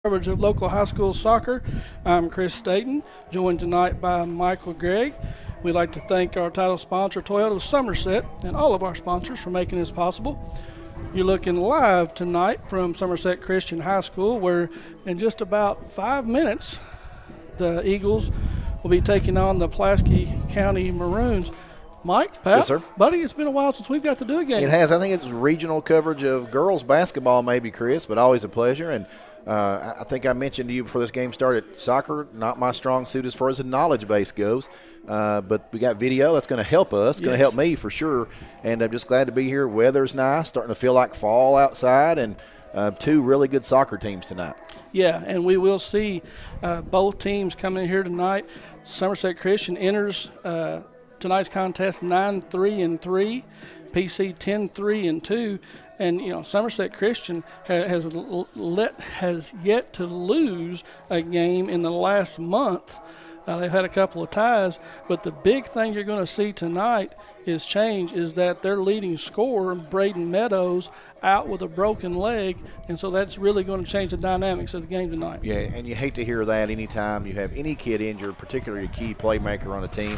Coverage of local high school soccer. I'm Chris Staten, joined tonight by Michael Gregg. We'd like to thank our title sponsor, Toyota of Somerset, and all of our sponsors for making this possible. You're looking live tonight from Somerset Christian High School, where in just about 5 minutes, the Eagles will be taking on the Pulaski County Maroons. Mike, Pat, yes, sir. Buddy, it's been a while since we've got to do a game. It has. I think it's regional coverage of girls basketball, maybe, Chris, but always a pleasure. And I think I mentioned to you before this game started, soccer, not my strong suit as far as the knowledge base goes. But we got video that's going to help us, going to help me for sure. And I'm just glad to be here. Weather's nice, starting to feel like fall outside, and two really good soccer teams tonight. Yeah, and we will see both teams coming in here tonight. Somerset Christian enters tonight's contest 9-3-3, PC 10-3-2. And, you know, Somerset Christian has yet to lose a game in the last month. They've had a couple of ties, but the big thing you're going to see tonight is that their leading scorer, Braden Meadows, out with a broken leg, and so that's really going to change the dynamics of the game tonight. Yeah, and you hate to hear that anytime you have any kid injured, particularly a key playmaker on a team,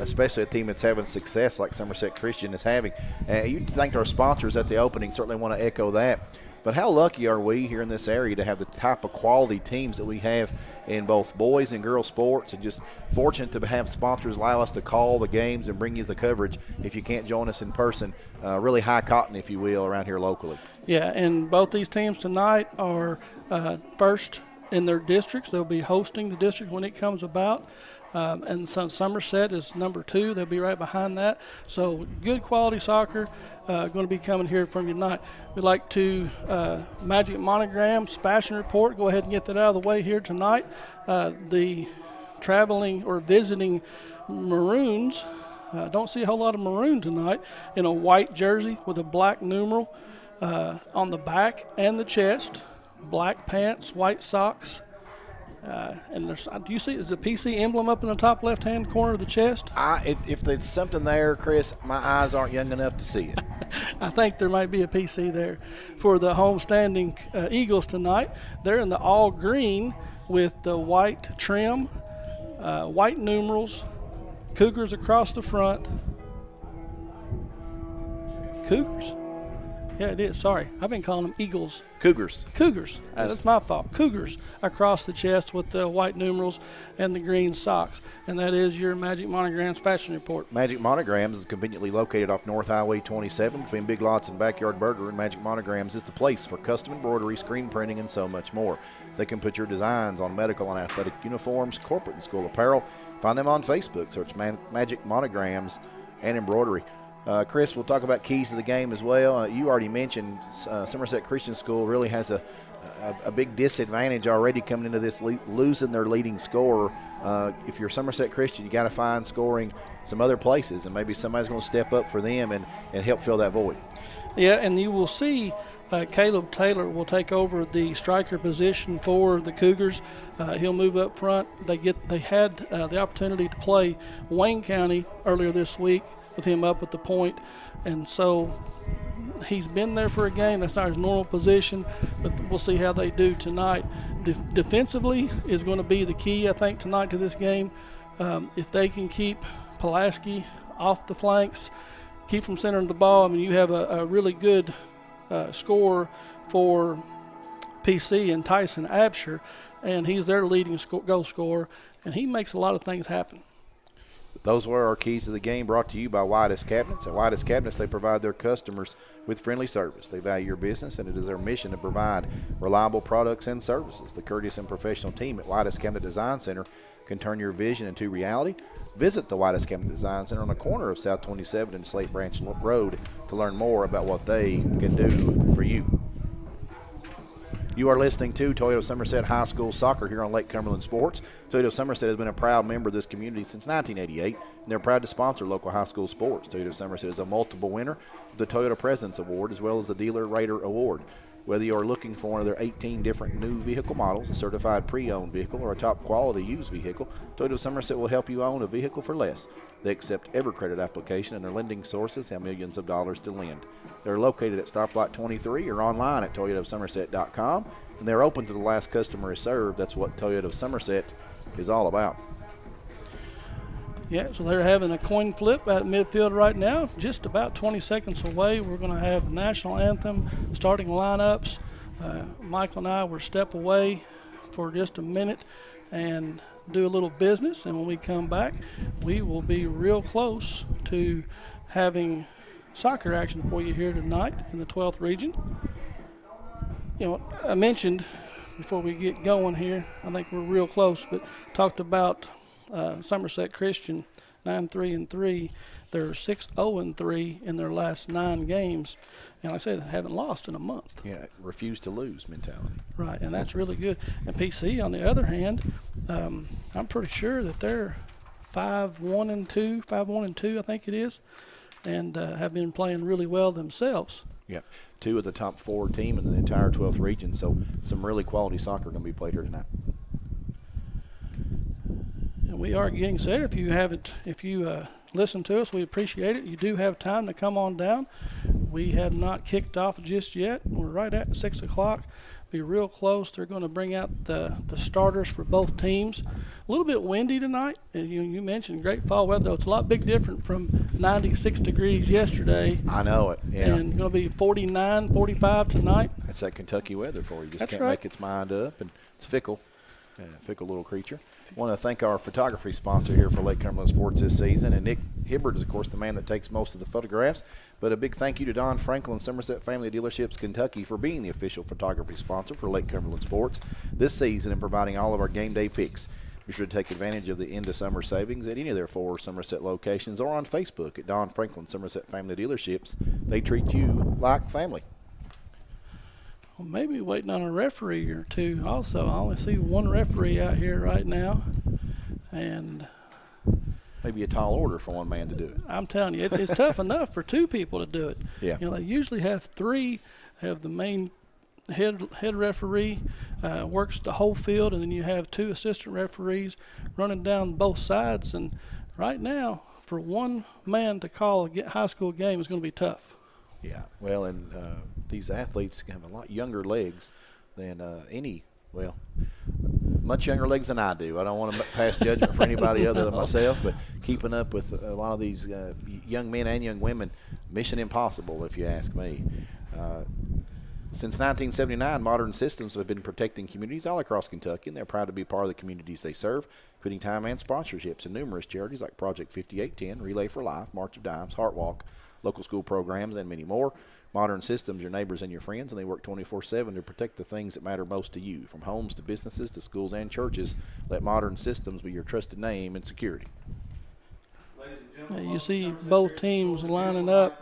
especially a team that's having success like Somerset Christian is having. You'd think our sponsors at the opening certainly want to echo that. But how lucky are we here in this area to have the type of quality teams that we have in both boys and girls sports, and just fortunate to have sponsors allow us to call the games and bring you the coverage if you can't join us in person. Really high cotton, if you will, around here locally. Yeah, and both these teams tonight are first in their districts. They'll be hosting the district when it comes about. And so Somerset is number 2. They'll be right behind that. So good quality soccer going to be coming here from you tonight. We'd like to Magic Monograms fashion report. Go ahead and get that out of the way here tonight. The traveling or visiting Maroons, don't see a whole lot of maroon tonight, in a white jersey with a black numeral on the back and the chest, black pants, white socks. And do you see, is the PC emblem up in the top left-hand corner of the chest? If there's something there, Chris, my eyes aren't young enough to see it. I think there might be a PC there for the homestanding Eagles tonight. They're in the all green with the white trim, white numerals, Cougars across the front. Cougars? Yeah, it is. Sorry. I've been calling them Eagles. Cougars. That's my fault. Cougars across the chest with the white numerals and the green socks. And that is your Magic Monograms fashion report. Magic Monograms is conveniently located off North Highway 27 between Big Lots and Backyard Burger, and Magic Monograms is the place for custom embroidery, screen printing, and so much more. They can put your designs on medical and athletic uniforms, corporate and school apparel. Find them on Facebook. Search Magic Monograms and Embroidery. Chris, we'll talk about keys to the game as well. You already mentioned Somerset Christian School really has a big disadvantage already coming into this, losing their leading scorer. If you're Somerset Christian, you got to find scoring some other places, and maybe somebody's going to step up for them and help fill that void. Yeah, and you will see Caleb Taylor will take over the striker position for the Cougars. He'll move up front. They had the opportunity to play Wayne County earlier this week with him up at the point, and so he's been there for a game. That's not his normal position, but we'll see how they do tonight. Defensively is going to be the key, I think, tonight to this game. If they can keep Pulaski off the flanks, keep from centering the ball, I mean, you have a really good scorer for PC and Tyson Absher, and he's their leading goal scorer, and he makes a lot of things happen. Those were our keys to the game, brought to you by Whitest Cabinets. At Whitest Cabinets, they provide their customers with friendly service. They value your business, and it is their mission to provide reliable products and services. The courteous and professional team at Whitest Cabinet Design Center can turn your vision into reality. Visit the Whitest Cabinet Design Center on the corner of South 27 and Slate Branch Road to learn more about what they can do for you. You are listening to Toyota Somerset High School Soccer here on Lake Cumberland Sports. Toyota Somerset has been a proud member of this community since 1988, and they're proud to sponsor local high school sports. Toyota Somerset is a multiple winner of the Toyota President's Award as well as the Dealer Rater Award. Whether you are looking for one of their 18 different new vehicle models, a certified pre-owned vehicle, or a top-quality used vehicle, Toyota Somerset will help you own a vehicle for less. They accept every credit application, and their lending sources have millions of dollars to lend. They're located at Stoplight 23 or online at toyotasomerset.com. and they're open to the last customer is served. That's what Toyota of Somerset is all about. Yeah, so they're having a coin flip at midfield right now. Just about 20 seconds away, we're going to have the national anthem, starting lineups. Michael and I were step away for just a minute and do a little business, and when we come back, we will be real close to having soccer action for you here tonight in the 12th region. You know, I mentioned before we get going here, I think we're real close, but talked about Somerset Christian 9-3-3. They're 6-0-3 in their last 9 games, and like I said, haven't lost in a month. Yeah, refuse to lose mentality. Right, and that's really good. And PC, on the other hand, I'm pretty sure that they're 5-1-2, I think it is, and have been playing really well themselves. Yeah, 2 of the top 4 team in the entire 12th region, so some really quality soccer going to be played here tonight. And we are getting set. If you listen to us, we appreciate it. You do have time to come on down. We have not kicked off just yet. We're right at 6 o'clock. Be real close. They're going to bring out the starters for both teams. A little bit windy tonight. You mentioned great fall weather. It's a lot big different from 96 degrees yesterday. I know it, yeah. And going to be 49, 45 tonight. That's that Kentucky weather for you. Just That's can't right. make its mind up, and it's fickle. Fickle little creature. I want to thank our photography sponsor here for Lake Cumberland Sports this season, and Nick Hibbert is, of course, the man that takes most of the photographs. But a big thank you to Don Franklin, Somerset Family Dealerships, Kentucky, for being the official photography sponsor for Lake Cumberland Sports this season and providing all of our game day pics. Be sure to take advantage of the end of summer savings at any of their 4 Somerset locations or on Facebook at Don Franklin, Somerset Family Dealerships. They treat you like family. Well, maybe waiting on a referee or two also. I only see one referee out here right now, and Maybe a tall order for one man to do it. I'm telling you, it's tough enough for 2 people to do it. Yeah. You know, they usually have 3. They have the main head referee works the whole field, and then you have 2 assistant referees running down both sides. And right now, for one man to call a high school game is going to be tough. Yeah, well, and these athletes have a lot younger legs than much younger legs than I do. I don't want to pass judgment for anybody other than myself, but keeping up with a lot of these young men and young women, mission impossible, if you ask me. Since 1979, Modern Systems have been protecting communities all across Kentucky, and they're proud to be part of the communities they serve, putting time and sponsorships in numerous charities like Project 5810, Relay for Life, March of Dimes, Heart Walk, local school programs, and many more. Modern Systems, your neighbors and your friends, and they work 24/7 to protect the things that matter most to you, from homes to businesses to schools and churches. Let Modern Systems be your trusted name in security. You see both teams lining up.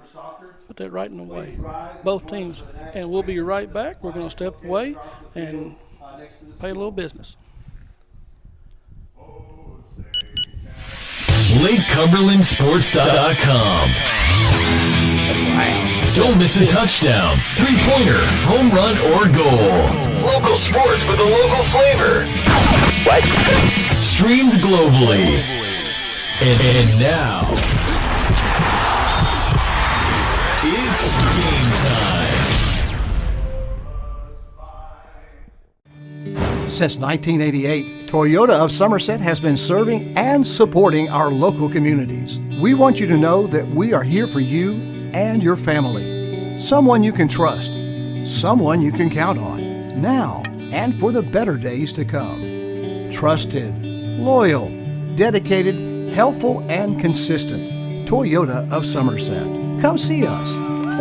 Put that right in the way. Both teams. And we'll be right back. We're going to step away and pay a little business. LakeCumberlandSports.com. Don't miss a touchdown, 3-pointer, home run, or goal. Local sports with a local flavor. Streamed globally. And now, it's game time. Since 1988, Toyota of Somerset has been serving and supporting our local communities. We want you to know that we are here for you and your family. Someone you can trust, someone you can count on, now and for the better days to come. Trusted, loyal, dedicated, helpful, and consistent. Toyota of Somerset. Come see us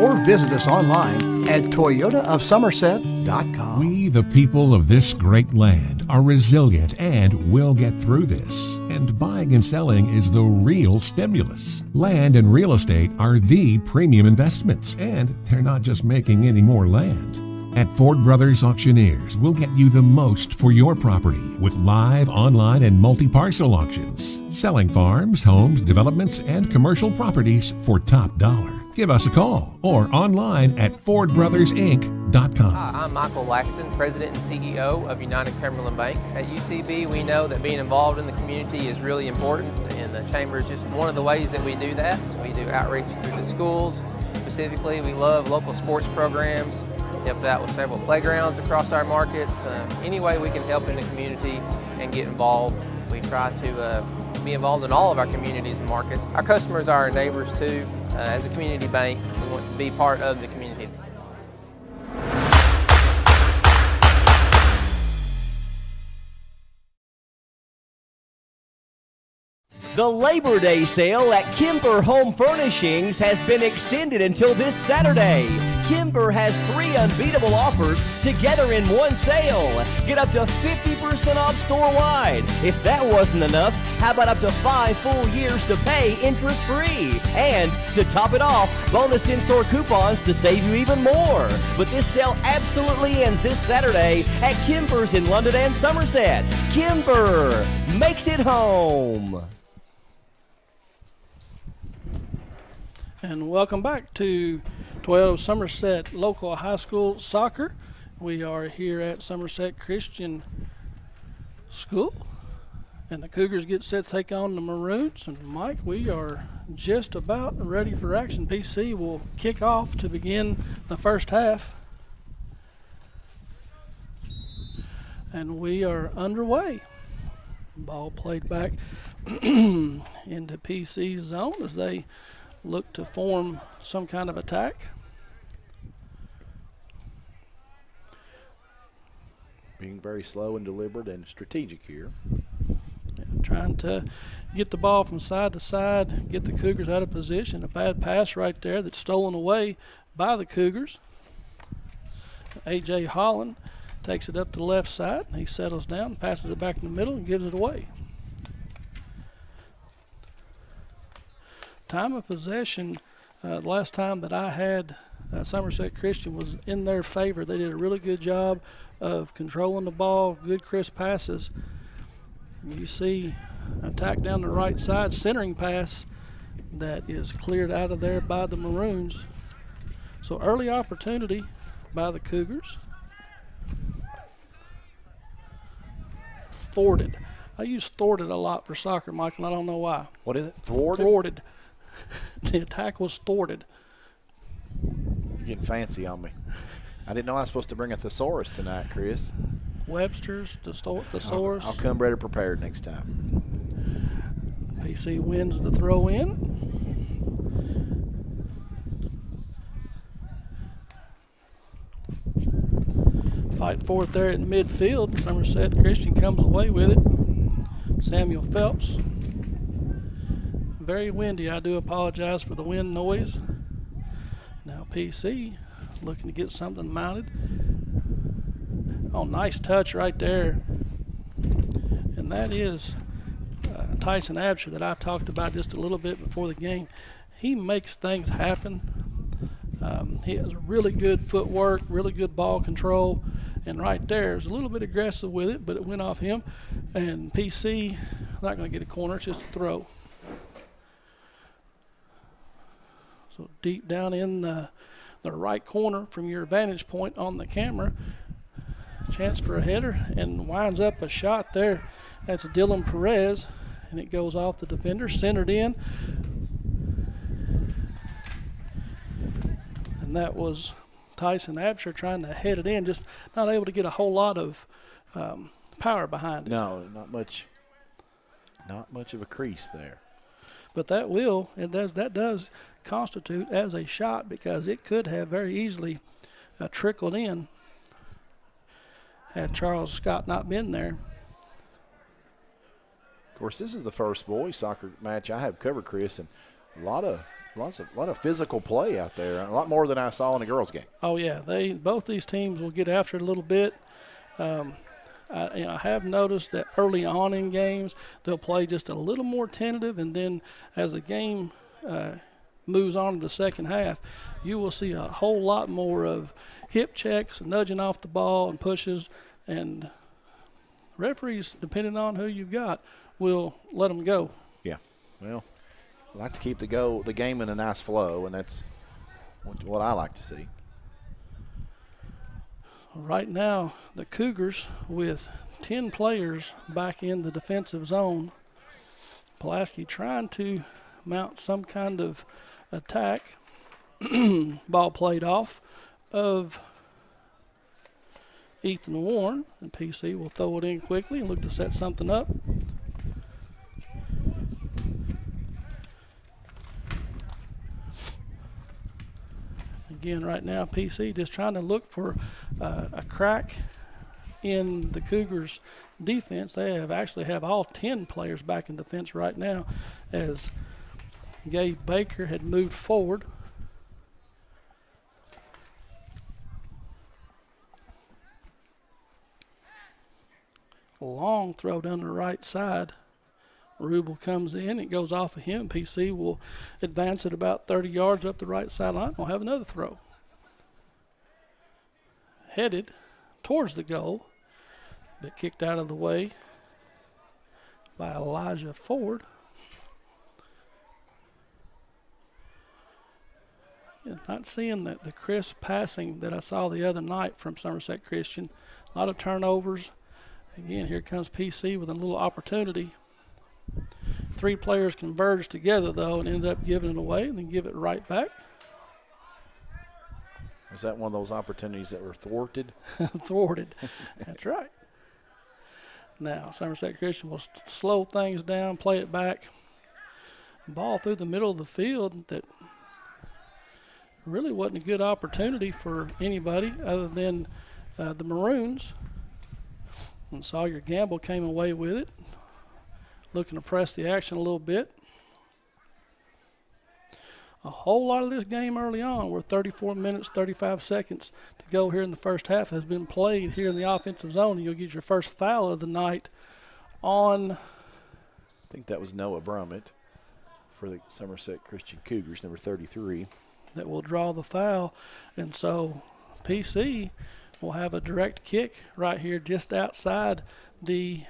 or visit us online at toyotaofsomerset.com. We, the people of this great land, are resilient and will get through this. And buying and selling is the real stimulus. Land and real estate are the premium investments, and they're not just making any more land. At Ford Brothers Auctioneers, we'll get you the most for your property with live, online, and multi-parcel auctions. Selling farms, homes, developments, and commercial properties for top dollar. Give us a call or online at FordBrothersInc.com. Hi, I'm Michael Laxton, President and CEO of United Cumberland Bank. At UCB, we know that being involved in the community is really important, and the Chamber is just one of the ways that we do that. We do outreach through the schools. Specifically, we love local sports programs. helped out with several playgrounds across our markets. Any way we can help in the community and get involved, we try to be involved in all of our communities and markets. Our customers are our neighbors too. As a community bank, we want to be part of the community. The Labor Day sale at Kimber Home Furnishings has been extended until this Saturday. Kimber has 3 unbeatable offers together in one sale. Get up to 50% off store-wide. If that wasn't enough, how about up to 5 full years to pay interest-free? And to top it off, bonus in-store coupons to save you even more. But this sale absolutely ends this Saturday at Kimber's in London and Somerset. Kimber makes it home. And welcome back to Toyota Somerset Local High School Soccer. We are here at Somerset Christian School, and the Cougars get set to take on the Maroons. And Mike, we are just about ready for action. PC will kick off to begin the first half. And we are underway. Ball played back into PC's zone as they look to form some kind of attack. Being very slow and deliberate and strategic here. Yeah, trying to get the ball from side to side, get the Cougars out of position. A bad pass right there that's stolen away by the Cougars. A.J. Holland takes it up to the left side. He settles down, passes it back in the middle, and gives it away. Time of possession, the last time that I had Somerset Christian was in their favor. They did a really good job of controlling the ball, good crisp passes. You see attack down the right side, centering pass that is cleared out of there by the Maroons. So early opportunity by the Cougars. Thwarted. I use thwarted a lot for soccer, Michael, and I don't know why. What is it? Thwarted? Thwarted. The attack was thwarted. You're getting fancy on me. I didn't know I was supposed to bring a thesaurus tonight, Chris. Webster's, thesaurus. I'll come better prepared next time. PC wins the throw in. Fight for it there at midfield. Somerset Christian comes away with it. Samuel Phelps. Very windy. I do apologize for the wind noise. Now PC looking to get something mounted. Oh, nice touch right there. And that is Tyson Absher that I talked about just a little bit before the game. He makes things happen. He has really good footwork, really good ball control. And right there is a little bit aggressive with it, but it went off him. And PC not going to get a corner. It's just a throw. So deep down in the right corner from your vantage point on the camera, chance for a header, and winds up a shot there. That's Dylan Perez, and it goes off the defender, centered in. And that was Tyson Absher trying to head it in, just not able to get a whole lot of power behind it. No, not much of a crease there. But that does constitute as a shot, because it could have very easily trickled in had Charles Scott not been there. Of course, this is the first boys soccer match I have covered, Chris, and a lot of physical play out there, a lot more than I saw in the girls' game. Oh yeah, both these teams will get after it a little bit. I have noticed that early on in games they'll play just a little more tentative, and then as the game moves on to the second half, you will see a whole lot more of hip checks, nudging off the ball, and pushes. And referees, depending on who you've got, will let them go. Yeah, well, I like to keep the game in a nice flow, and that's what I like to see. Right now, the Cougars with 10 players back in the defensive zone. Pulaski trying to mount some kind of attack. Ball played off of Ethan Warren, and PC will throw it in quickly and look to set something up. Again, right now, PC just trying to look for a crack in the Cougars' defense. They actually have all 10 players back in defense right now, as Gabe Baker had moved forward. Long throw down the right side. Rubel comes in, it goes off of him. PC will advance it about 30 yards up the right sideline. We'll have another throw. Headed towards the goal, but kicked out of the way by Elijah Ford. Yeah, not seeing the crisp passing that I saw the other night from Somerset Christian. A lot of turnovers. Again, here comes PC with a little opportunity. 3 players converged together, though, and ended up giving it away and then give it right back. Was that one of those opportunities that were thwarted? Thwarted. That's right. Now, Somerset Christian will slow things down, play it back. Ball through the middle of the field that really wasn't a good opportunity for anybody other than the Maroons. And Sawyer Gamble came away with it, looking to press the action a little bit. A whole lot of this game early on, where 34 minutes, 35 seconds to go here in the first half, has been played here in the offensive zone. And you'll get your first foul of the night on. I think that was Noah Brummett for the Somerset Christian Cougars, number 33. That will draw the foul. And so PC will have a direct kick right here just outside the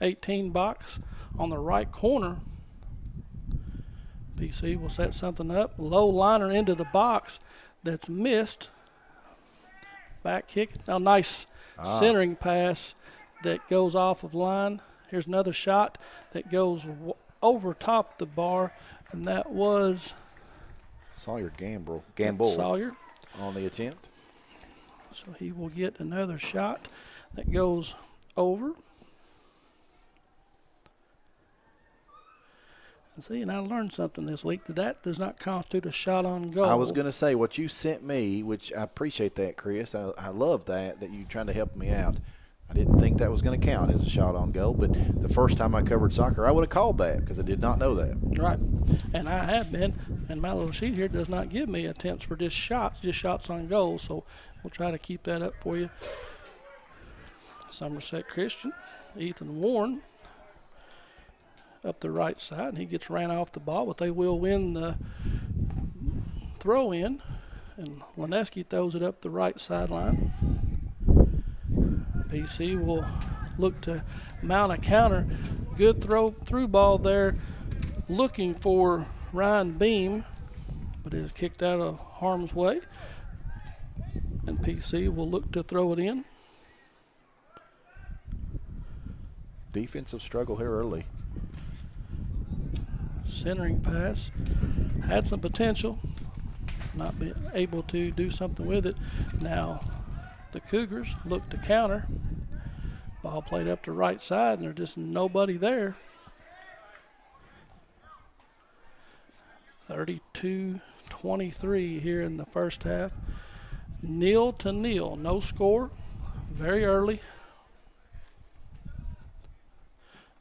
18 box on the right corner. PC will set something up. Low liner into the box that's missed. Back kick. Now, nice centering pass that goes off of line. Here's another shot that goes over top the bar, and that was Sawyer Gamble Sawyer on the attempt. So he will get another shot that goes over. And see, and I learned something this week, that does not constitute a shot on goal. I was going to say, what you sent me, which I appreciate that, Chris. I love that you're trying to help me out. I didn't think that was going to count as a shot on goal, but the first time I covered soccer, I would have called that because I did not know that. Right. And I have been, and my little sheet here does not give me attempts for just shots on goal, so we'll try to keep that up for you. Somerset Christian, Ethan Warren up the right side, and he gets ran off the ball, but they will win the throw in, and Lineski throws it up the right sideline. PC will look to mount a counter. Good through ball there, looking for Ryan Beam, but it is kicked out of harm's way, and PC will look to throw it in. Defensive struggle here early. Centering pass had some potential, not being able to do something with it. Now the Cougars look to counter. Ball played up the right side, and there's just nobody there. 32-23 here in the first half. 0-0, no score, very early.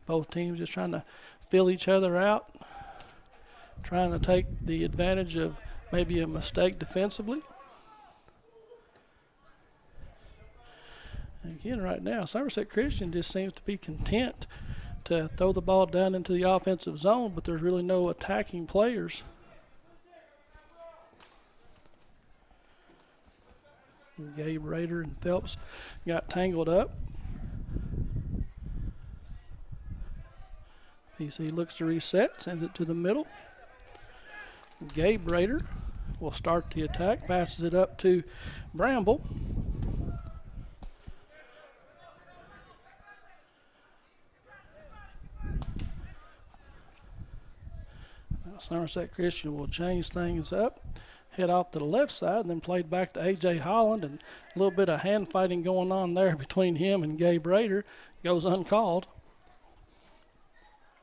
Both teams just trying to fill each other out, trying to take the advantage of maybe a mistake defensively. Again, right now, Somerset Christian just seems to be content to throw the ball down into the offensive zone, but there's really no attacking players. Gabe Rader and Phelps got tangled up. PC looks to reset, sends it to the middle. Gabe Rader will start the attack, passes it up to Bramble. Somerset Christian will change things up. head off to the left side and then played back to A.J. Holland, and a little bit of hand fighting going on there between him and Gabe Rader. Goes uncalled.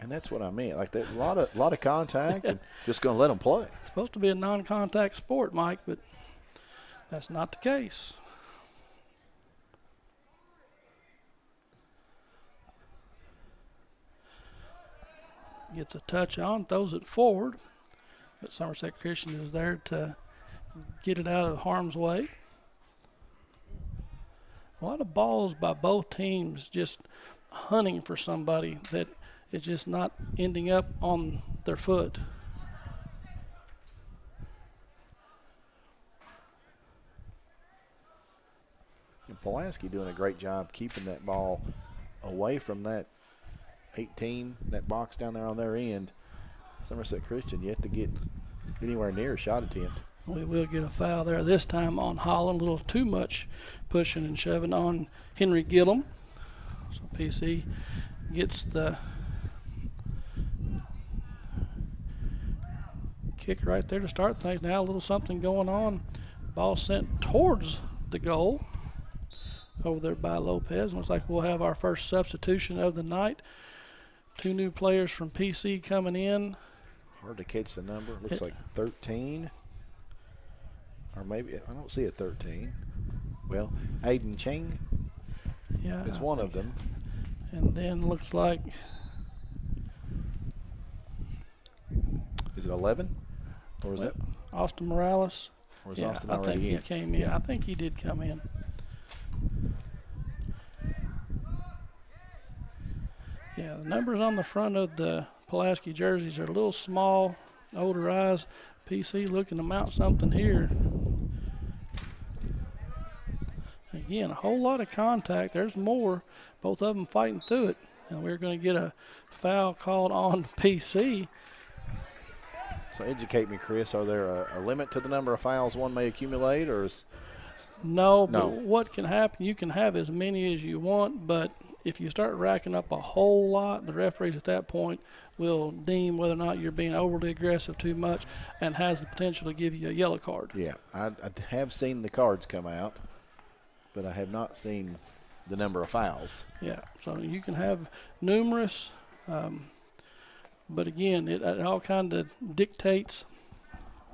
And that's what I meant. Like, that, a lot of contact and just going to let them play. It's supposed to be a non-contact sport, Mike, but that's not the case. Gets a touch on, throws it forward, but Somerset Christian is there to get it out of harm's way. A lot of balls by both teams just hunting for somebody that is just not ending up on their foot. And Pulaski doing a great job keeping that ball away from that 18, that box down there on their end. Somerset Christian yet to get anywhere near a shot attempt. We will get a foul there this time on Holland. A little too much pushing and shoving on Henry Gillum. So PC gets the kick right there to start things. Now a little something going on. Ball sent towards the goal over there by Lopez. Looks like we'll have our first substitution of the night. 2 new players from PC coming in. Hard to catch the number. Looks like 13. Or maybe, I don't see a 13. Well, Aiden Cheng is one of them. And then looks like, is it 11? Or is it Austin Morales? Or is Austin I already think in? he came in. I think he did come in. Yeah, the numbers on the front of the Pulaski jerseys are a little small, older eyes. PC looking to mount something here. Again, a whole lot of contact. There's more. Both of them fighting through it. And we're going to get a foul called on PC. So educate me, Chris. Are there a limit to the number of fouls one may accumulate, or is No, but what can happen, you can have as many as you want, but if you start racking up a whole lot, the referees at that point will deem whether or not you're being overly aggressive too much and has the potential to give you a yellow card. Yeah, I have seen the cards come out, but I have not seen the number of fouls. Yeah, so you can have numerous, but again, it all kind of dictates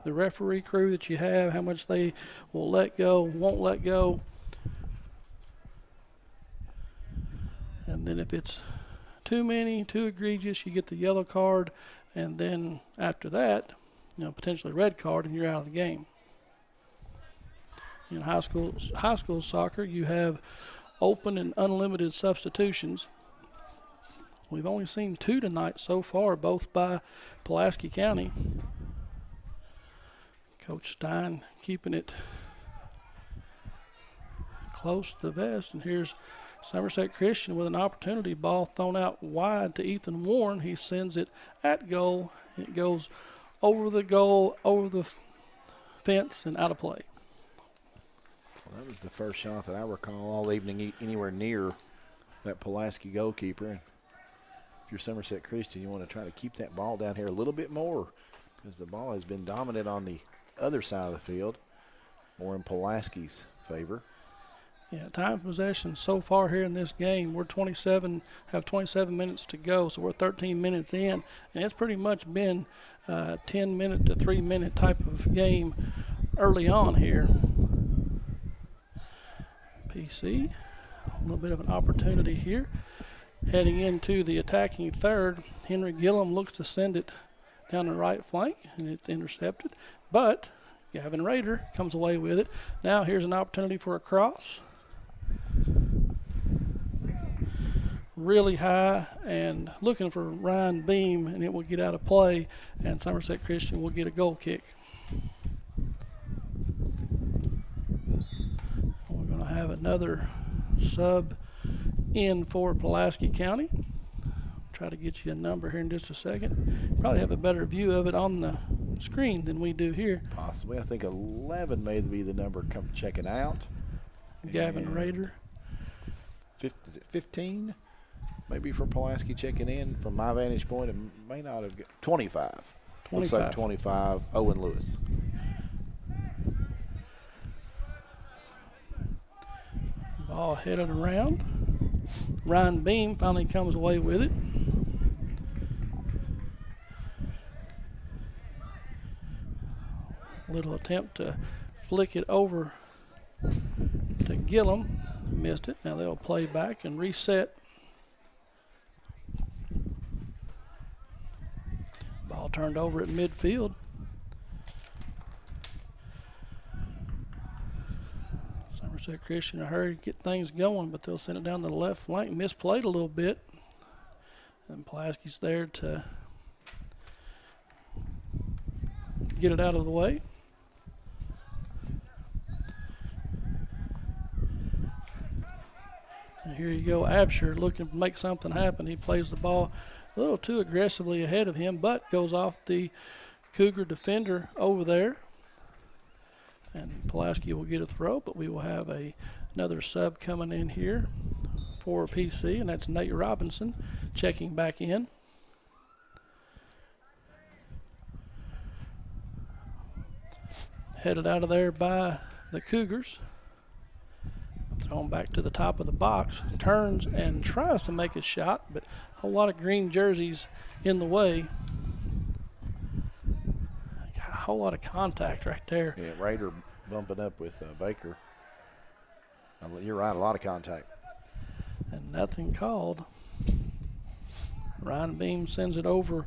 the referee crew that you have, how much they will let go, won't let go. And then if it's too many, too egregious, you get the yellow card, and then after that, potentially red card, and you're out of the game. In high school soccer, you have open and unlimited substitutions. We've only seen 2 tonight so far, both by Pulaski County. Coach Stein keeping it close to the vest, and here's Somerset Christian with an opportunity. Ball thrown out wide to Ethan Warren. He sends it at goal. It goes over the goal, over the fence, and out of play. Well, that was the first shot that I recall all evening anywhere near that Pulaski goalkeeper. And if you're Somerset Christian, you want to try to keep that ball down here a little bit more, because the ball has been dominant on the other side of the field, more in Pulaski's favor. Yeah, time possession so far here in this game, we're 27 minutes to go, so we're 13 minutes in, and it's pretty much been a 10-minute to 3-minute type of game early on here. PC, a little bit of an opportunity here. Heading into the attacking third, Henry Gillum looks to send it down the right flank, and it's intercepted, but Gavin Rader comes away with it. Now here's an opportunity for a cross. Really high and looking for Ryan Beam, and it will get out of play, and Somerset Christian will get a goal kick. We're going to have another sub in for Pulaski County. Try to get you a number here in just a second. Probably have a better view of it on the screen than we do here. Possibly. I think 11 may be the number checking out. Gavin Rader. Is it 15? Maybe for Pulaski checking in. From my vantage point, it may not have got 25. Looks like 25, Owen Lewis. Ball headed around. Ryan Beam finally comes away with it. Little attempt to flick it over to Gillum. Missed it. Now they'll play back and reset. Ball turned over at midfield. Somerset Christian in a hurry to get things going, but they'll send it down the left flank. Misplayed a little bit. And Pulaski's there to get it out of the way. And here you go, Absher looking to make something happen. He plays the ball a little too aggressively ahead of him, but goes off the Cougar defender over there. And Pulaski will get a throw, but we will have another sub coming in here for PC, and that's Nate Robinson checking back in. Headed out of there by the Cougars. Thrown back to the top of the box, turns and tries to make a shot, but a whole lot of green jerseys in the way. Got a whole lot of contact right there. Yeah, Raider bumping up with Baker. You're right, a lot of contact. And nothing called. Ryan Beam sends it over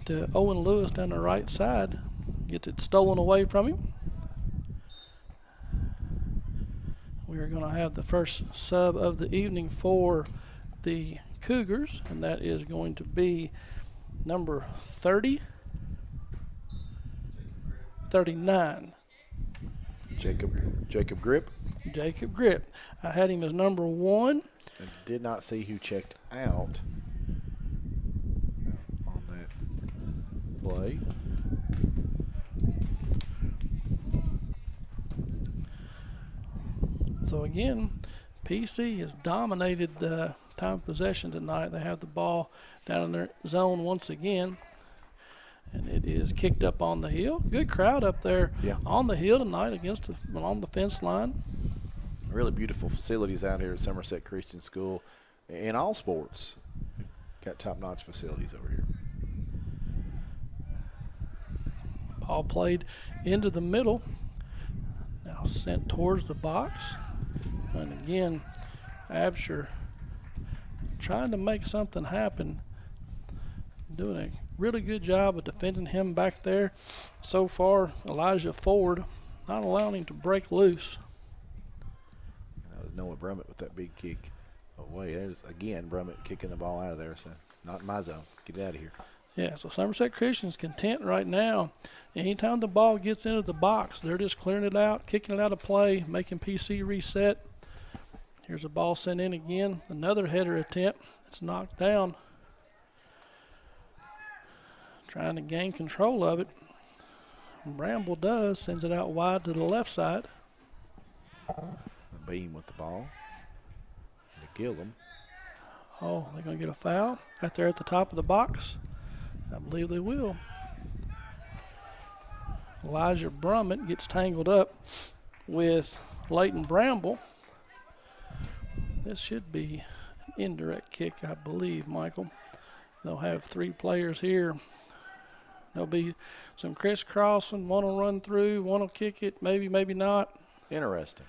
to Owen Lewis down the right side. Gets it stolen away from him. We are going to have the first sub of the evening for the Cougars, and that is going to be number 39. Jacob Grip. Jacob Grip. I had him as number 1. And did not see who checked out on that play. So again, PC has dominated the time of possession tonight. They have the ball down in their zone once again, and it is kicked up on the hill. Good crowd up there on the hill tonight along the fence line. Really beautiful facilities out here at Somerset Christian School in all sports. Got top-notch facilities over here. Ball played into the middle. Now sent towards the box. And again, Absher trying to make something happen. Doing a really good job of defending him back there. So far, Elijah Ford not allowing him to break loose. That was Noah Brummett with that big kick away. There's, again, Brummett kicking the ball out of there. So not in my zone. Get out of here. Yeah, so Somerset Christian's content right now. Anytime the ball gets into the box, they're just clearing it out, kicking it out of play, making PC reset. Here's a ball sent in again. Another header attempt. It's knocked down. Trying to gain control of it. Bramble does. Sends it out wide to the left side. Beam with the ball. To Gillum. Oh, they're going to get a foul right there at the top of the box. I believe they will. Elijah Brummett gets tangled up with Leighton Bramble. This should be an indirect kick, I believe, Michael. They'll have 3 players here. There'll be some crisscrossing. One will run through, one will kick it, maybe, maybe not. Interesting.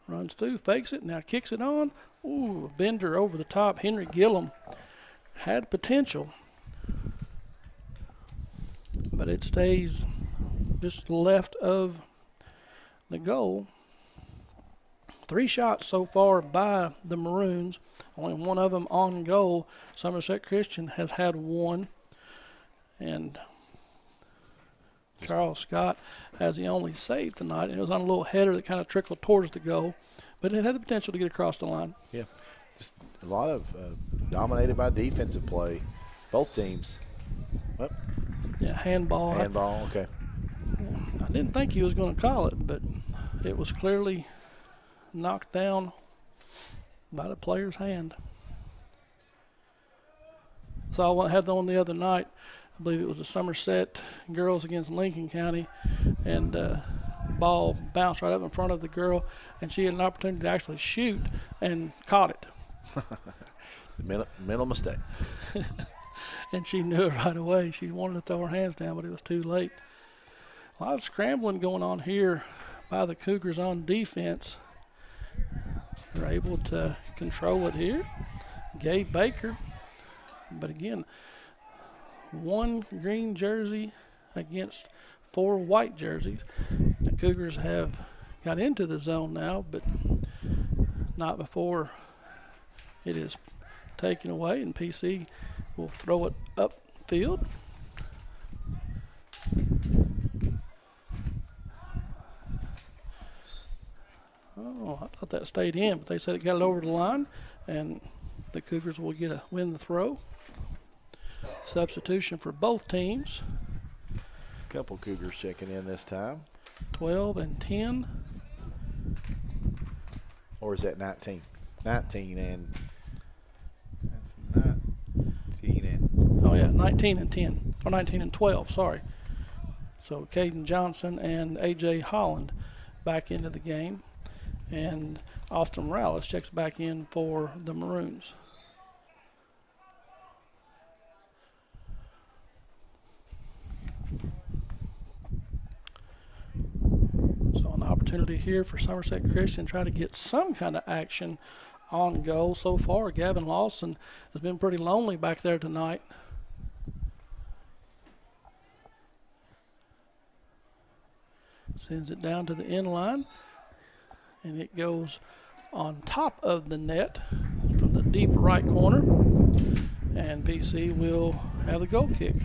Runs through, fakes it, now kicks it on. Ooh, a bender over the top. Henry Gillum had potential, but it stays just left of the goal. 3 shots so far by the Maroons, only one of them on goal. Somerset Christian has had 1, and Charles Scott has the only save tonight. And it was on a little header that kind of trickled towards the goal, but it had the potential to get across the line. Yeah, just a lot of dominated by defensive play, both teams. Well, yeah, handball. Handball, okay. I didn't think he was going to call it, but it was clearly knocked down by the player's hand. So I had on the other night. I believe it was the Somerset girls against Lincoln County, and ball bounced right up in front of the girl, and she had an opportunity to actually shoot and caught it. Mental mistake. And she knew it right away. She wanted to throw her hands down, but it was too late. A lot of scrambling going on here by the Cougars on defense. They're able to control it here. Gabe Baker. But again, 1 green jersey against 4 white jerseys. The Cougars have got into the zone now, but not before it is taken away, and PC will throw it upfield. Oh, I thought that stayed in, but they said it got it over the line, and the Cougars will win the throw. Substitution for both teams. Couple Cougars checking in this time. 12 and 10. Or is that 19? 19 and... That's 19 and... Oh, yeah, 19 and 10. Or 19 and 12, sorry. So Caden Johnson and A.J. Holland back into the game. And Austin Morales checks back in for the Maroons. So an opportunity here for Somerset Christian to try to get some kind of action on goal. So far, Gavin Lawson has been pretty lonely back there tonight. Sends it down to the end line, and it goes on top of the net from the deep right corner, and PC will have the goal kick.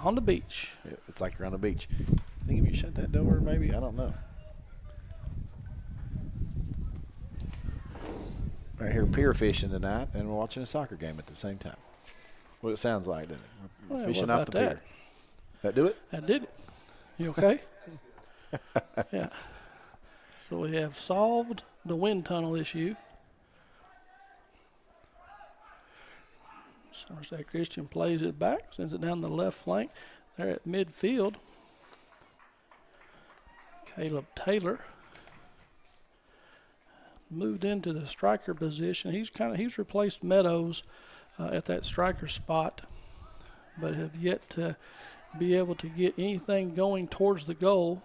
On the beach. Yeah, it's like you're on the beach. I think if you shut that door, maybe, I don't know. Right here pier fishing tonight, and we're watching a soccer game at the same time. What it sounds like, doesn't it? We're Well, fishing what off the about pier. That do it? That did it. You okay? Yeah. So we have solved the wind tunnel issue. Somerset Christian plays it back, sends it down the left flank. There at midfield, Caleb Taylor moved into the striker position. He's replaced Meadows at that striker spot, but have yet to be able to get anything going towards the goal.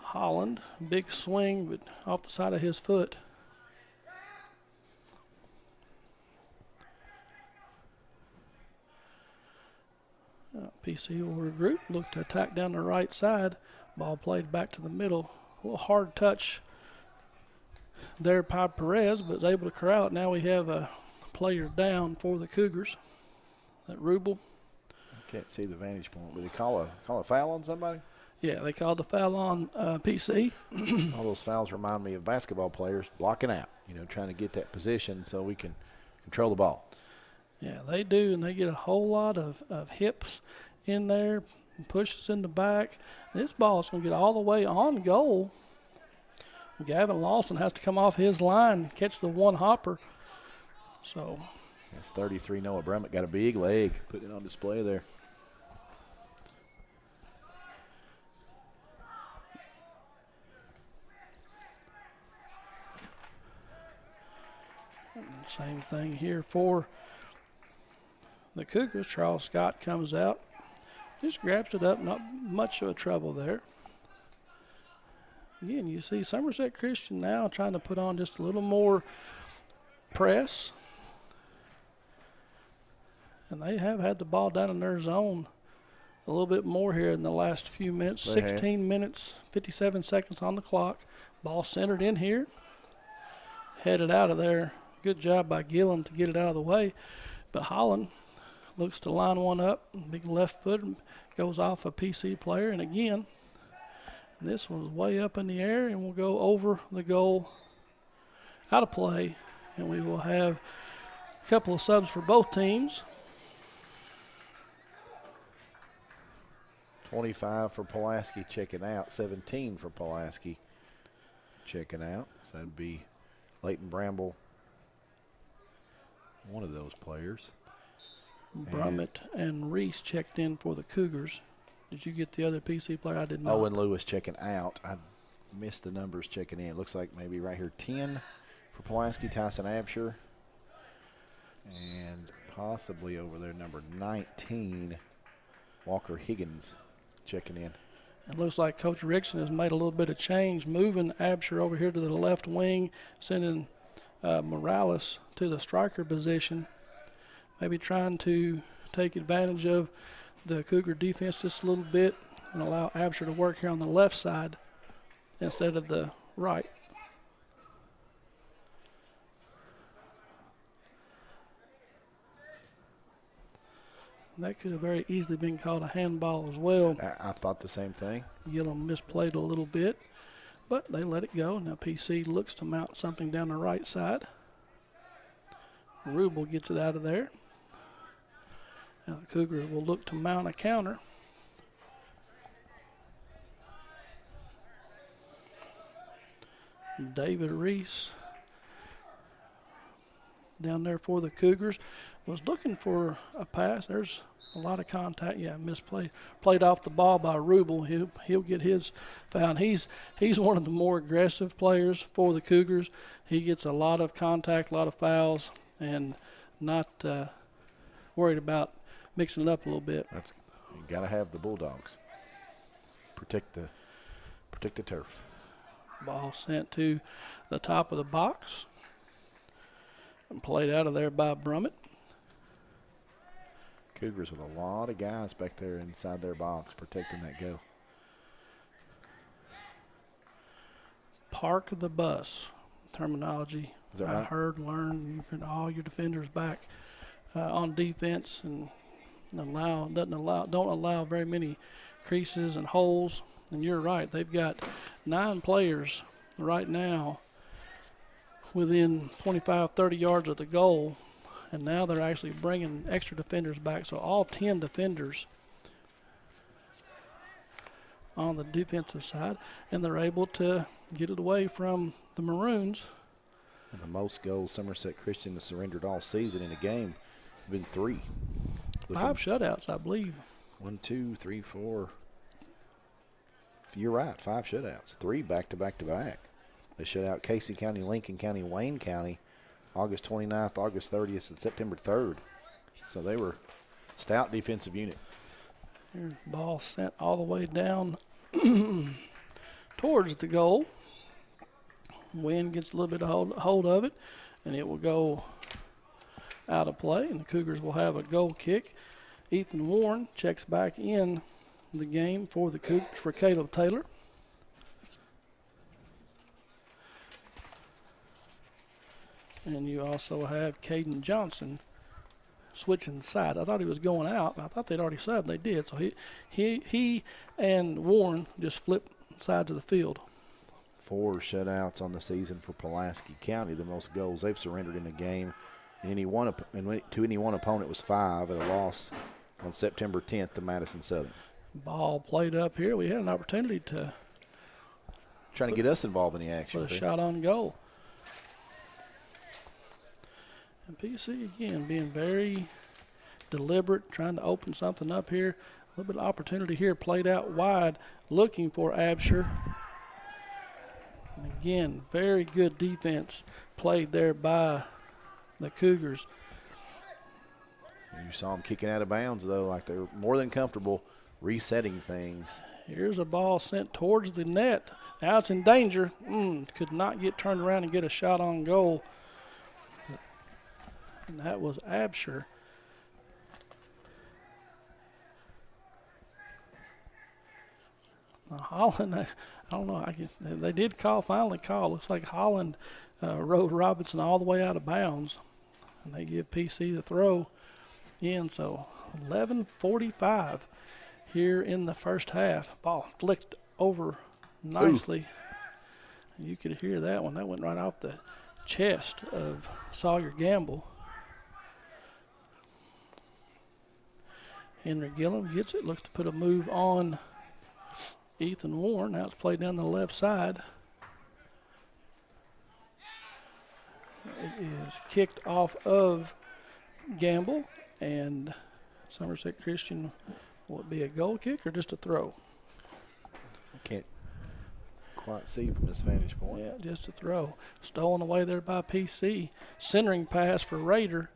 Holland, big swing, but off the side of his foot. PC will regroup, look to attack down the right side. Ball played back to the middle. A little hard touch there by Perez, but is able to corral it. Now we have a player down for the Cougars. That Rubel. I can't see the vantage point. Did they call a foul on somebody? Yeah, they called the foul on PC. All those fouls remind me of basketball players blocking out, trying to get that position so we can control the ball. Yeah, they do, and they get a whole lot of hips in there, pushes in the back. This ball is going to get all the way on goal. Gavin Lawson has to come off his line, catch the one hopper. So that's 33 Noah Brummett. Got a big leg, putting it on display there. Same thing here for the Cougars. Charles Scott comes out, just grabs it up, not much of a trouble there. Again, you see Somerset Christian now trying to put on just a little more press. And they have had the ball down in their zone a little bit more here in the last few minutes. 16 minutes, 57 seconds on the clock. Ball centered in here, headed out of there. Good job by Gillum to get it out of the way. But Holland looks to line one up. Big left foot goes off a PC player. And again, this one's way up in the air and will go over the goal, out of play. And we will have a couple of subs for both teams. 25 for Pulaski checking out. 17 for Pulaski checking out. So that'd be Leighton Bramble, one of those players. Brummett and Reese checked in for the Cougars. Did you get the other PC player? I did not. Owen Lewis checking out. I missed the numbers checking in. It looks like maybe right here 10 for Pulaski, Tyson Absher. And possibly over there, number 19, Walker Higgins checking in. It looks like Coach Rickson has made a little bit of change, moving Absher over here to the left wing, sending Morales to the striker position, maybe trying to take advantage of the Cougar defense just a little bit and allow Absher to work here on the left side instead of the right. That could have very easily been called a handball as well. I thought the same thing. Gillum misplayed a little bit, but they let it go. Now PC looks to mount something down the right side. Rubel gets it out of there. Now the Cougars will look to mount a counter. David Reese down there for the Cougars was looking for a pass. There's a lot of contact. Yeah, misplayed. Played off the ball by Rubel. He'll get his foul. He's one of the more aggressive players for the Cougars. He gets a lot of contact, a lot of fouls, and not worried about mixing it up a little bit. You got to have the Bulldogs. Protect the turf. Ball sent to the top of the box and played out of there by Brummett. Cougars with a lot of guys back there inside their box protecting that goal. Park the bus terminology. Is that I right? heard, learned. You put all your defenders back on defense and don't allow very many creases and holes. And you're right. They've got 9 players right now within 25, 30 yards of the goal. And now they're actually bringing extra defenders back. So all 10 defenders on the defensive side. And they're able to get it away from the Maroons. And the most goals Somerset Christian has surrendered all season in a game have been 3. 5 shutouts, I believe. 1, 2, 3, 4. You're right, 5 shutouts. 3 back-to-back-to-back. They shut out Casey County, Lincoln County, Wayne County, August 29th, August 30th, and September 3rd. So they were stout defensive unit. Here's the ball sent all the way down towards the goal. Wind gets a little bit of hold of it, and it will go out of play, and the Cougars will have a goal kick. Ethan Warren checks back in the game for the Cougars for Caleb Taylor. And you also have Caden Johnson switching sides. I thought he was going out. I thought they'd already subbed. They did. So he and Warren just flipped sides of the field. 4 shutouts on the season for Pulaski County, the most goals they've surrendered in a game. To any one opponent was 5 at a loss on September 10th to Madison Southern. Ball played up here. We had an opportunity to trying to get us involved in the action. Put a shot on goal. And PC again being very deliberate, trying to open something up here. A little bit of opportunity here, played out wide, looking for Absher. And again, very good defense played there by the Cougars. You saw them kicking out of bounds, though, like they're more than comfortable resetting things. Here's a ball sent towards the net. Now it's in danger. Could not get turned around and get a shot on goal. And that was Absher. Holland, I don't know. They did finally call. Looks like Holland rode Robinson all the way out of bounds. And they give PC the throw in. So 11:45 here in the first half. Ball flicked over nicely. Ooh. You could hear that one. That went right off the chest of Sawyer Gamble. Henry Gillum gets it. Looks to put a move on Ethan Warren. Now it's played down the left side. It is kicked off of Gamble, And Somerset Christian, will it be a goal kick or just a throw? Can't quite see from his vantage point. Yeah, just a throw. Stolen away there by PC. Centering pass for Raider.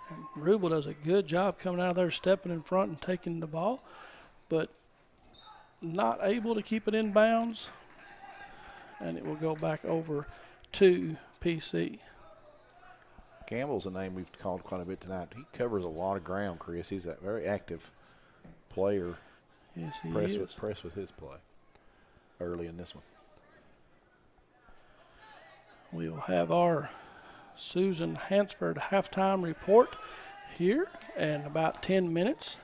And Rubel does a good job coming out of there, stepping in front and taking the ball, but not able to keep it in bounds. And it will go back over to PC. Campbell's a name we've called quite a bit tonight. He covers a lot of ground, Chris. He's a very active player. Yes, he is. Press with his play early in this one. We will have our Susan Hansford halftime report here in about 10 minutes.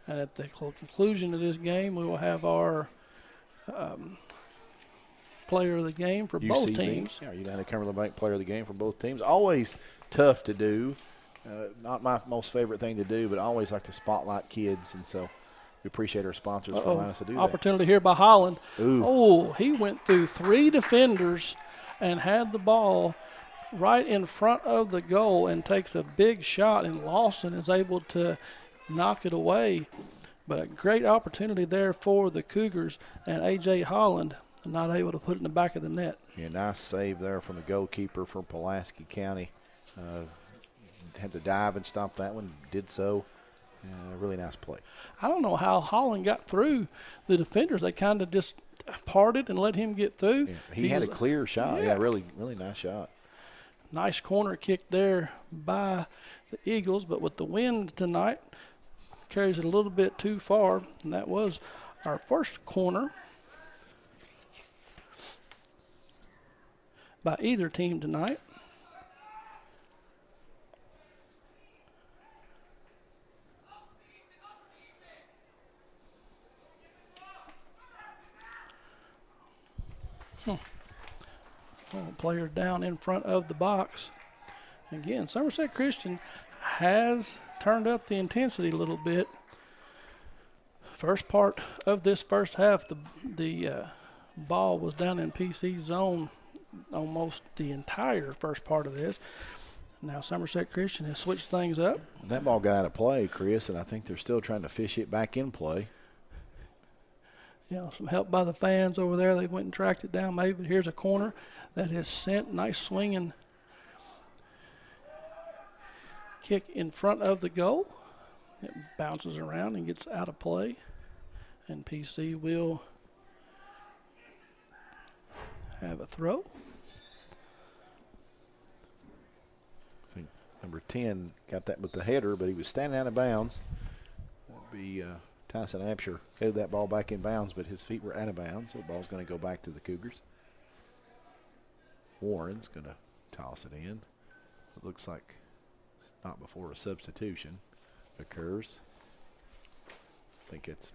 And at the conclusion of this game, we will have our player of the game for both UCB, teams. Yeah, United Cumberland Bank player of the game for both teams. Always tough to do. Not my most favorite thing to do, but I always like to spotlight kids, and so we appreciate our sponsors for allowing us to do that. Opportunity here by Holland. Ooh. Oh, he went through 3 defenders and had the ball right in front of the goal and takes a big shot, and Lawson is able to knock it away. But a great opportunity there for the Cougars, and A.J. Holland not able to put it in the back of the net. Yeah, nice save there from the goalkeeper from Pulaski County. Had to dive and stop that one, did so. Really nice play. I don't know how Holland got through the defenders. They kind of just parted and let him get through. Yeah, he had a clear shot. Yeah, really nice shot. Nice corner kick there by the Eagles, but with the wind tonight, carries it a little bit too far, and that was our first corner by either team tonight. Player down in front of the box. Again, Somerset Christian has turned up the intensity a little bit. First part of this first half, the ball was down in PC zone almost the entire first part of this. Now Somerset Christian has switched things up. That ball got out of play, Chris, and I think they're still trying to fish it back in play. Some help by the fans over there. They went and tracked it down maybe, but here's a corner that is sent. Nice swinging kick in front of the goal. It bounces around and gets out of play. And PC will have a throw. I think number 10 got that with the header, but he was standing out of bounds. That'd be Tyson Absher headed that ball back in bounds, but his feet were out of bounds, so the ball's going to go back to the Cougars. Warren's going to toss it in. It looks like not before a substitution occurs. I think it's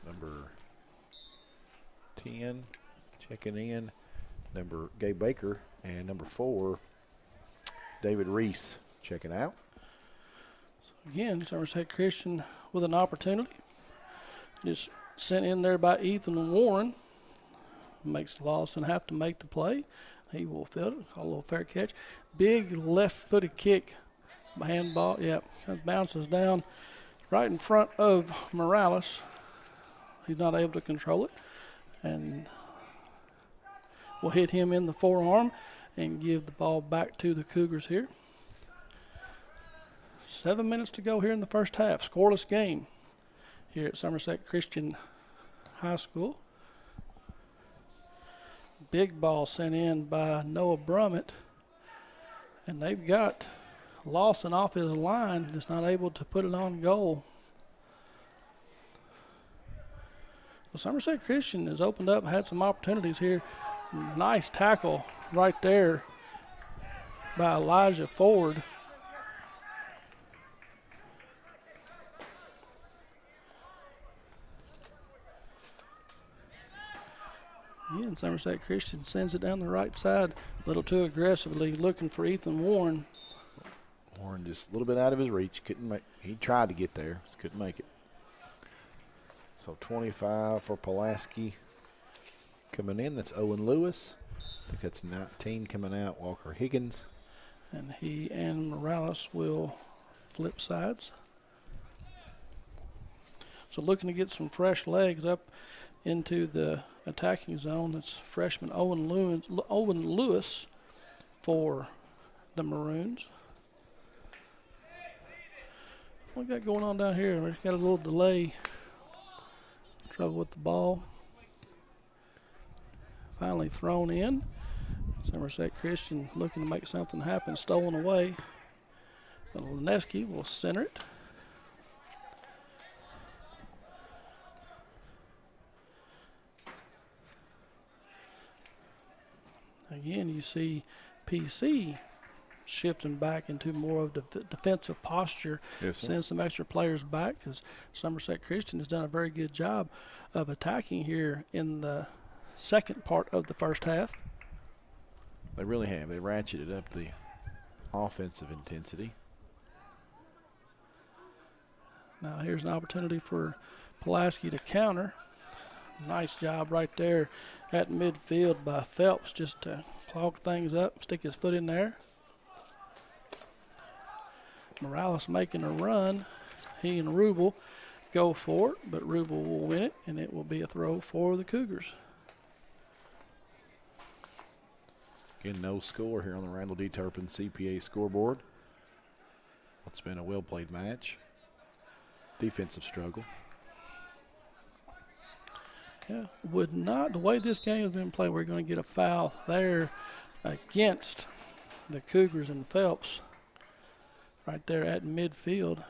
number 10 checking in, number Gabe Baker, and number 4, David Reese checking out. So again, Somerset Christian with an opportunity. Just sent in there by Ethan Warren. Makes Lawson have to make the play. He will field it. A little fair catch. Big left-footed kick. Handball. Yep. Kind of bounces down right in front of Morales. He's not able to control it. And will hit him in the forearm and give the ball back to the Cougars here. 7 minutes to go here in the first half. Scoreless game here at Somerset Christian High School. Big ball sent in by Noah Brummett. And they've got Lawson off his line, just not able to put it on goal. So Somerset Christian has opened up and had some opportunities here. Nice tackle right there by Elijah Ford. Again, Somerset Christian sends it down the right side a little too aggressively, looking for Ethan Warren. Warren just a little bit out of his reach. Couldn't make. He tried to get there, just couldn't make it. So 25 for Pulaski coming in. That's Owen Lewis. I think that's 19 coming out. Walker Higgins. And he and Morales will flip sides. So looking to get some fresh legs up into the attacking zone. That's freshman Owen Lewis for the Maroons. What we got going on down here? We've got a little delay. Trouble with the ball. Finally thrown in. Somerset Christian looking to make something happen. Stolen away. But Leneski will center it. Again, you see PC shifting back into more of the defensive posture, send some extra players back, because Somerset Christian has done a very good job of attacking here in the second part of the first half. They really have. They ratcheted up the offensive intensity. Now here's an opportunity for Pulaski to counter. Nice job right there at midfield by Phelps, just to clog things up, stick his foot in there. Morales making a run. He and Rubel go for it, but Rubel will win it, and it will be a throw for the Cougars. Again, no score here on the Randall D. Turpin CPA scoreboard. It's been a well-played match. Defensive struggle. Yeah, would not, the way this game has been played, we're going to get a foul there against the Cougars and Phelps right there at midfield.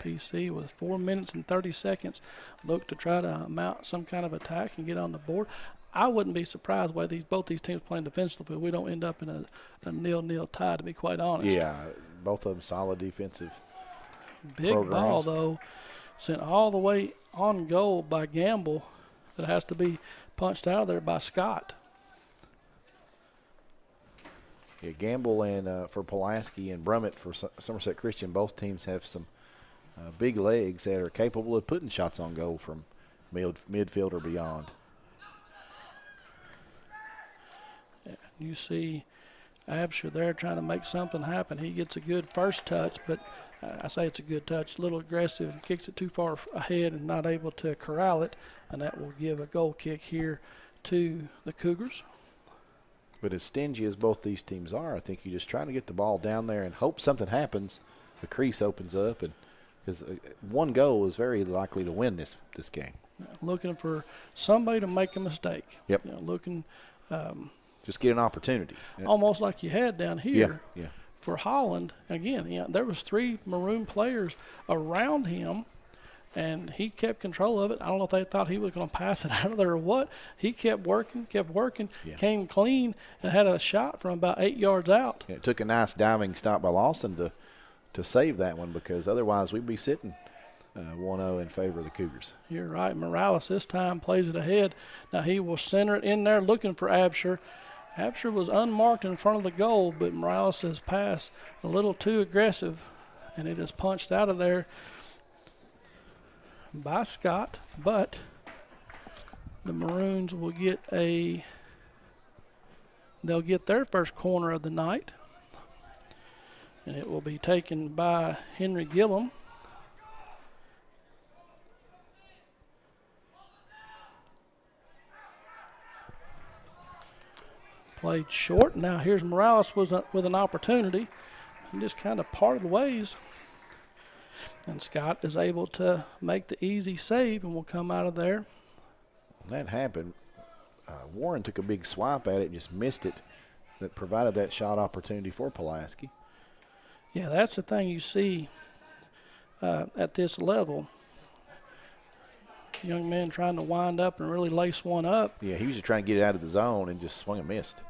PC with 4 minutes and 30 seconds look to try to mount some kind of attack and get on the board. I wouldn't be surprised by both these teams playing defensively. We don't end up in a 0-0 tie, to be quite honest. Yeah, both of them solid defensive Big programs. Ball, though, sent all the way on goal by Gamble. That has to be punched out of there by Scott. Yeah, Gamble and for Pulaski and Brummett for Somerset Christian, both teams have some big legs that are capable of putting shots on goal from midfield or beyond. Yeah, you see Absher there trying to make something happen. He gets a good first touch, but I say it's a good touch, a little aggressive, kicks it too far ahead and not able to corral it, and that will give a goal kick here to the Cougars. But as stingy as both these teams are, I think you're just trying to get the ball down there and hope something happens. The crease opens up, and because one goal is very likely to win this game. Looking for somebody to make a mistake. Yep. You know, looking just get an opportunity. Almost like you had down here. Yeah. For Holland, again, there was 3 Maroon players around him, and he kept control of it. I don't know if they thought he was going to pass it out of there or what. He kept working, came clean, and had a shot from about 8 yards out. Yeah, it took a nice diving stop by Lawson to save that one, because otherwise we'd be sitting 1-0 in favor of the Cougars. You're right. Morales this time plays it ahead. Now he will center it in there looking for Absher. Absher was unmarked in front of the goal, but Morales' pass a little too aggressive, and it is punched out of there by Scott. But the Maroons will get they'll get their first corner of the night, and it will be taken by Henry Gillum. Played short. Now here's Morales with an opportunity, and just kind of parted ways. And Scott is able to make the easy save and will come out of there. That happened. Warren took a big swipe at it, just missed it. That provided that shot opportunity for Pulaski. Yeah, that's the thing you see at this level. Young man trying to wind up and really lace one up. Yeah, he was just trying to get it out of the zone and just swung and missed.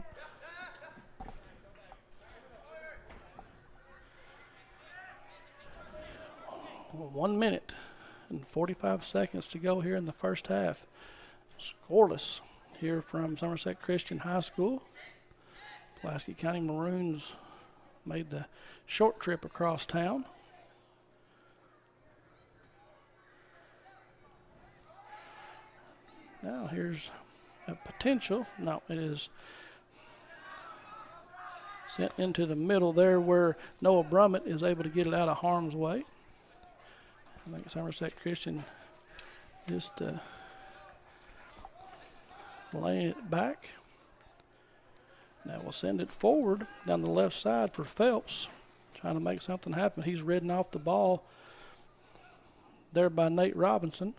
Well, 1 minute and 45 seconds to go here in the first half. Scoreless here from Somerset Christian High School. Pulaski County Maroons made the short trip across town. Now here's a potential. No, it is sent into the middle there where Noah Brummett is able to get it out of harm's way. I think Somerset Christian just laying it back. Now we'll send it forward down the left side for Phelps, trying to make something happen. He's ridden off the ball there by Nate Robinson.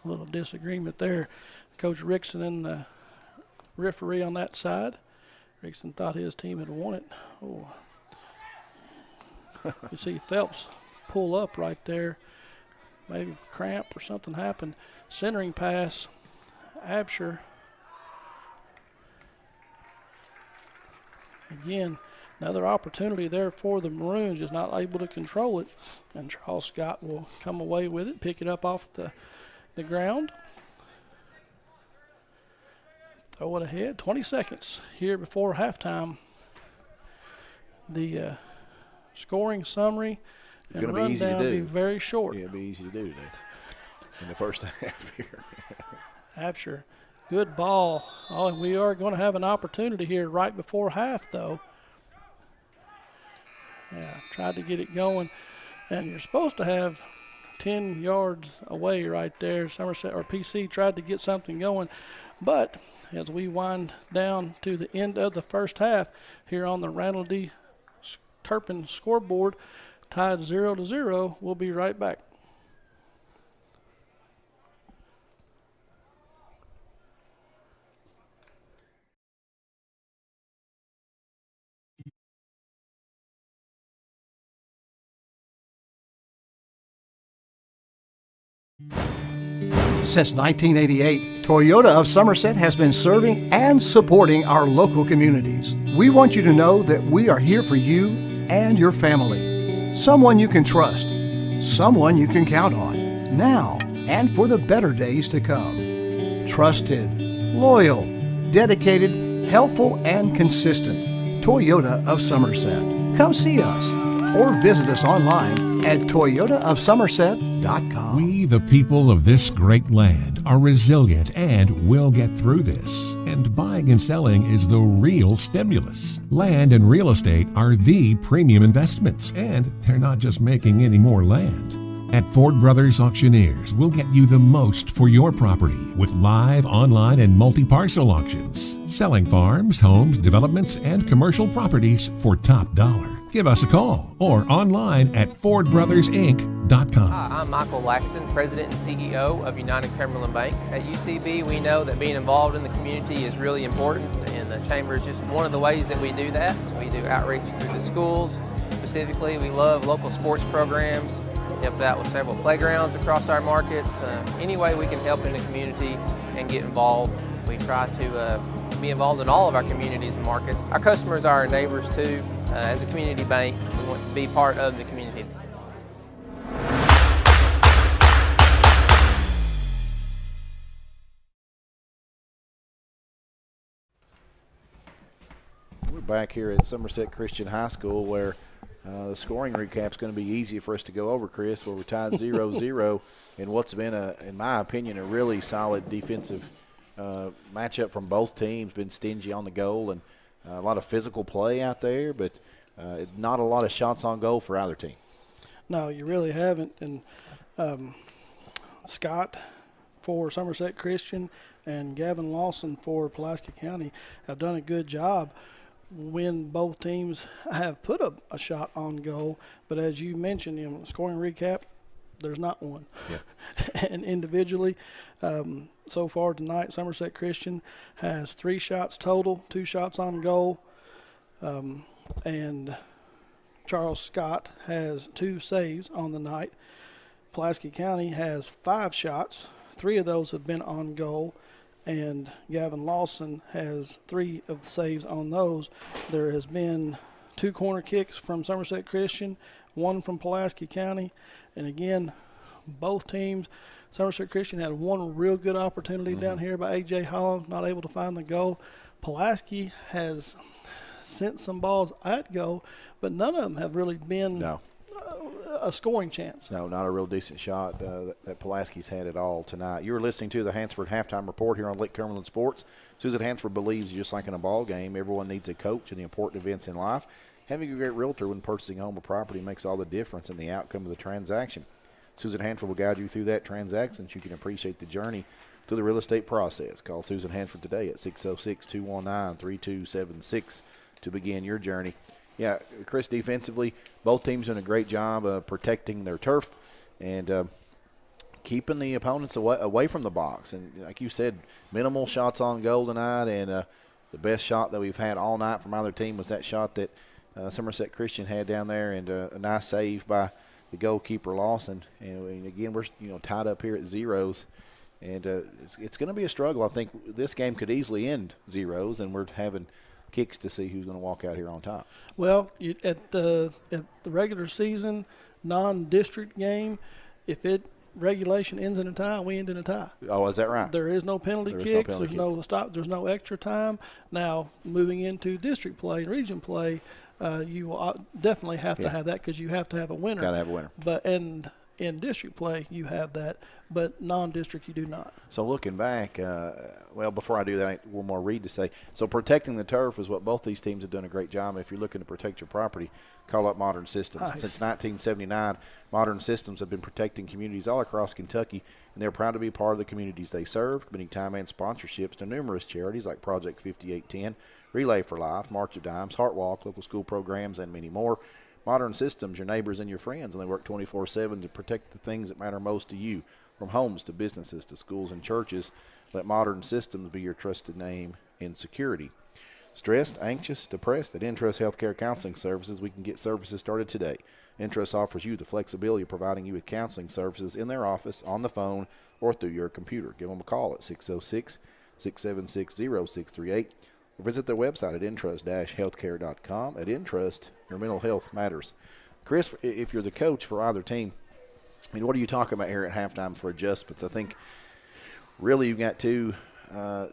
A little disagreement there. Coach Rickson and the referee on that side. Rickson thought his team had won it. Oh. You see Phelps pull up right there. Maybe cramp or something happened. Centering pass. Absher. Again, another opportunity there for the Maroons, just not able to control it. And Charles Scott will come away with it, pick it up off the ground. Throw it ahead. 20 seconds here before halftime. The scoring summary and rundown will be very short. Yeah, it'll be easy to do that in the first half here. Absher, good ball. Oh, we are going to have an opportunity here right before half, though. Yeah, tried to get it going. And you're supposed to have 10 yards away right there. Somerset or PC tried to get something going. But as we wind down to the end of the first half here on the Randall D. Turpin scoreboard, tied 0-0. We'll be right back. Since 1988, Toyota of Somerset has been serving and supporting our local communities. We want you to know that we are here for you and your family. Someone you can trust, someone you can count on, now and for the better days to come. Trusted, loyal, dedicated, helpful, and consistent. Toyota of Somerset. Come see us or visit us online at toyotaofsomerset.com. We, the people of this great land, are resilient and will get through this. And buying and selling is the real stimulus. Land and real estate are the premium investments, and they're not just making any more land. At Ford Brothers Auctioneers, we'll get you the most for your property with live, online, and multi-parcel auctions. Selling farms, homes, developments, and commercial properties for top dollar. Give us a call or online at FordBrothersInc.com. Hi, I'm Michael Laxton, President and CEO of United Cumberland Bank. At UCB, we know that being involved in the community is really important, and the Chamber is just one of the ways that we do that. We do outreach through the schools. Specifically, we love local sports programs, help out with several playgrounds across our markets. Any way we can help in the community and get involved. We try to be involved in all of our communities and markets. Our customers are our neighbors too. As a community bank, we want to be part of the community. We're back here at Somerset Christian High School where the scoring recap is going to be easy for us to go over, Chris, where we're tied 0-0 in what's been, in my opinion, a really solid defensive matchup from both teams. Been stingy on the goal and a lot of physical play out there, but not a lot of shots on goal for either team. No, you really haven't. And Scott for Somerset Christian and Gavin Lawson for Pulaski County have done a good job when both teams have put a shot on goal. But as you mentioned, scoring recap, there's not one. Yeah. And individually, so far tonight, Somerset Christian has 3 shots total, 2 shots on goal. And Charles Scott has 2 saves on the night. Pulaski County has 5 shots. 3 of those have been on goal. And Gavin Lawson has 3 of the saves on those. There has been 2 corner kicks from Somerset Christian, 1 from Pulaski County. And again, both teams, Somerset Christian had 1 real good opportunity down here by A.J. Hollow, not able to find the goal. Pulaski has sent some balls at goal, but none of them have really been a scoring chance. No, not a real decent shot that Pulaski's had at all tonight. You're listening to the Hansford Halftime Report here on Lake Cumberland Sports. Susan Hansford believes just like in a ball game, everyone needs a coach in the important events in life. Having a great realtor when purchasing a home or property makes all the difference in the outcome of the transaction. Susan Hansford will guide you through that transaction so you can appreciate the journey through the real estate process. Call Susan Hansford today at 606-219-3276 to begin your journey. Yeah, Chris, defensively, both teams doing a great job of protecting their turf and keeping the opponents away from the box. And like you said, minimal shots on goal tonight, and the best shot that we've had all night from either team was that shot that Somerset Christian had down there, and a nice save by the goalkeeper Lawson. And again, we're tied up here at zeros, and it's going to be a struggle. I think this game could easily end zeros, and we're having kicks to see who's going to walk out here on top. Well, at the regular season non-district game, if regulation ends in a tie, we end in a tie. Oh, is that right? There is no penalty kicks. There's no stop. There's no extra time. Now, moving into district play and region play, you will definitely have to have that because you have to have a winner. Got to have a winner. But in district play, you have that, but non-district, you do not. So looking back, well, before I do that, I have one more read to say. So protecting the turf is what both these teams have done a great job. If you're looking to protect your property, call up Modern Systems. Nice. Since 1979, Modern Systems have been protecting communities all across Kentucky, and they're proud to be part of the communities they serve, committing time and sponsorships to numerous charities like Project 5810, Relay for Life, March of Dimes, Heart Walk, local school programs, and many more. Modern Systems, your neighbors and your friends, and they work 24/7 to protect the things that matter most to you, from homes to businesses to schools and churches. Let Modern Systems be your trusted name in security. Stressed, anxious, depressed? At Intrust Healthcare Counseling Services, we can get services started today. Intrust offers you the flexibility of providing you with counseling services in their office, on the phone, or through your computer. Give them a call at 606-676-0638. Or visit their website at intrust-healthcare.com. At Intrust, your mental health matters. Chris, if you're the coach for either team, I mean, what are you talking about here at halftime for adjustments? I think really you've got two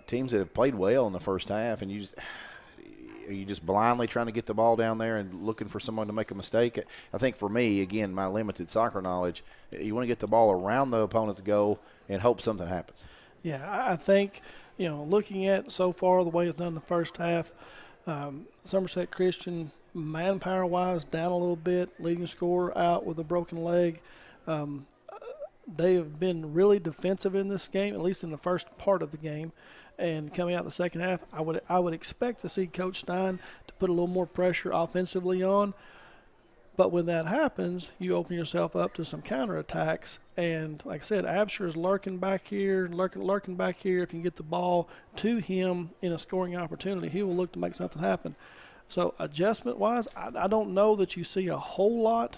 teams that have played well in the first half, and are you just blindly trying to get the ball down there and looking for someone to make a mistake? I think for me, again, my limited soccer knowledge, you want to get the ball around the opponent's goal and hope something happens. Yeah, I think, looking at so far the way it's done in the first half, Somerset Christian, manpower-wise, down a little bit, leading scorer out with a broken leg. They have been really defensive in this game, at least in the first part of the game. And coming out in the second half, I would expect to see Coach Stein to put a little more pressure offensively on. But when that happens, you open yourself up to some counterattacks. And like I said, Absher is lurking back here. If you can get the ball to him in a scoring opportunity, he will look to make something happen. So adjustment-wise, I don't know that you see a whole lot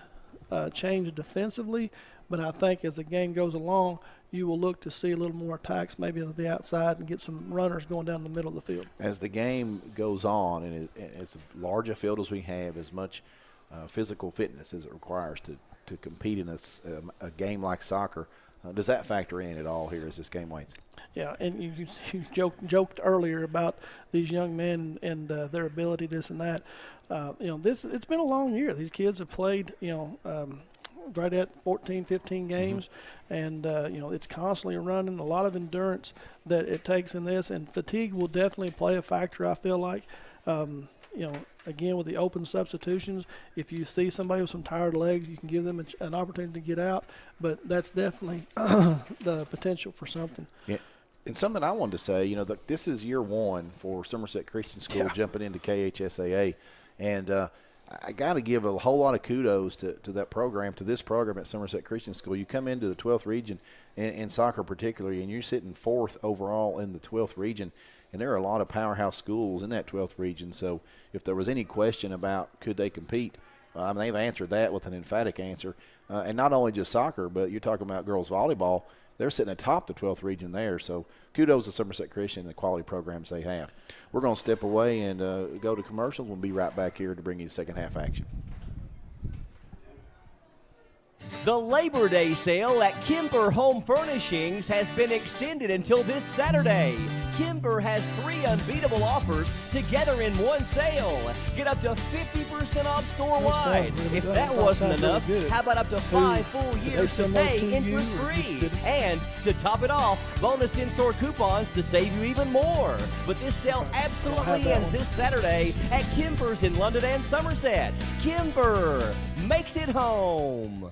change defensively, but I think as the game goes along, you will look to see a little more attacks maybe on the outside and get some runners going down the middle of the field. As the game goes on, and as large a field as we have, as much physical fitness as it requires to compete in a game like soccer, does that factor in at all here as this game wanes? Yeah, and you joked earlier about these young men and their ability, this and that. It's been a long year. These kids have played, right at 14, 15 games, and it's constantly running, a lot of endurance that it takes in this, and fatigue will definitely play a factor, I feel like. Again, with the open substitutions, if you see somebody with some tired legs, you can give them an opportunity to get out, but that's definitely the potential for something. Yeah. And something I wanted to say, this is year one for Somerset Christian School jumping into KHSAA, and I got to give a whole lot of kudos to that program, to this program at Somerset Christian School. You come into the 12th region in soccer particularly, and you're sitting 4th overall in the 12th region, and there are a lot of powerhouse schools in that 12th region. So if there was any question about could they compete, they've answered that with an emphatic answer. And not only just soccer, but you're talking about girls volleyball. They're sitting atop the 12th region there. So kudos to Somerset Christian and the quality programs they have. We're going to step away and go to commercials. We'll be right back here to bring you the second half action. The Labor Day sale at Kimber Home Furnishings has been extended until this Saturday. Kimber has 3 unbeatable offers together in one sale. Get up to 50% off store-wide. Really if good. that wasn't Really enough, good. how about up to 5 full years to pay interest-free? And to top it off, bonus in-store coupons to save you even more. But this sale absolutely ends this Saturday at Kimber's in London and Somerset. Kimber makes it home.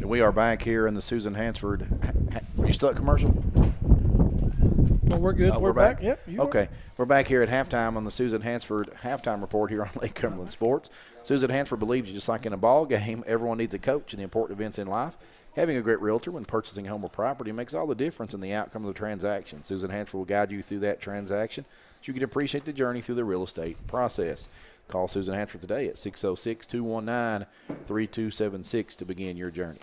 We are back here in the Susan Hansford. Are you still at commercial? Well, we're good. We're back. Yep. Okay. We're back here at halftime on the Susan Hansford halftime report here on Lake Cumberland Sports. Susan Hansford believes just like in a ball game, everyone needs a coach in the important events in life. Having a great realtor when purchasing home or property makes all the difference in the outcome of the transaction. Susan Hansford will guide you through that transaction so you can appreciate the journey through the real estate process. Call Susan Hansford today at 606-219-3276 to begin your journey.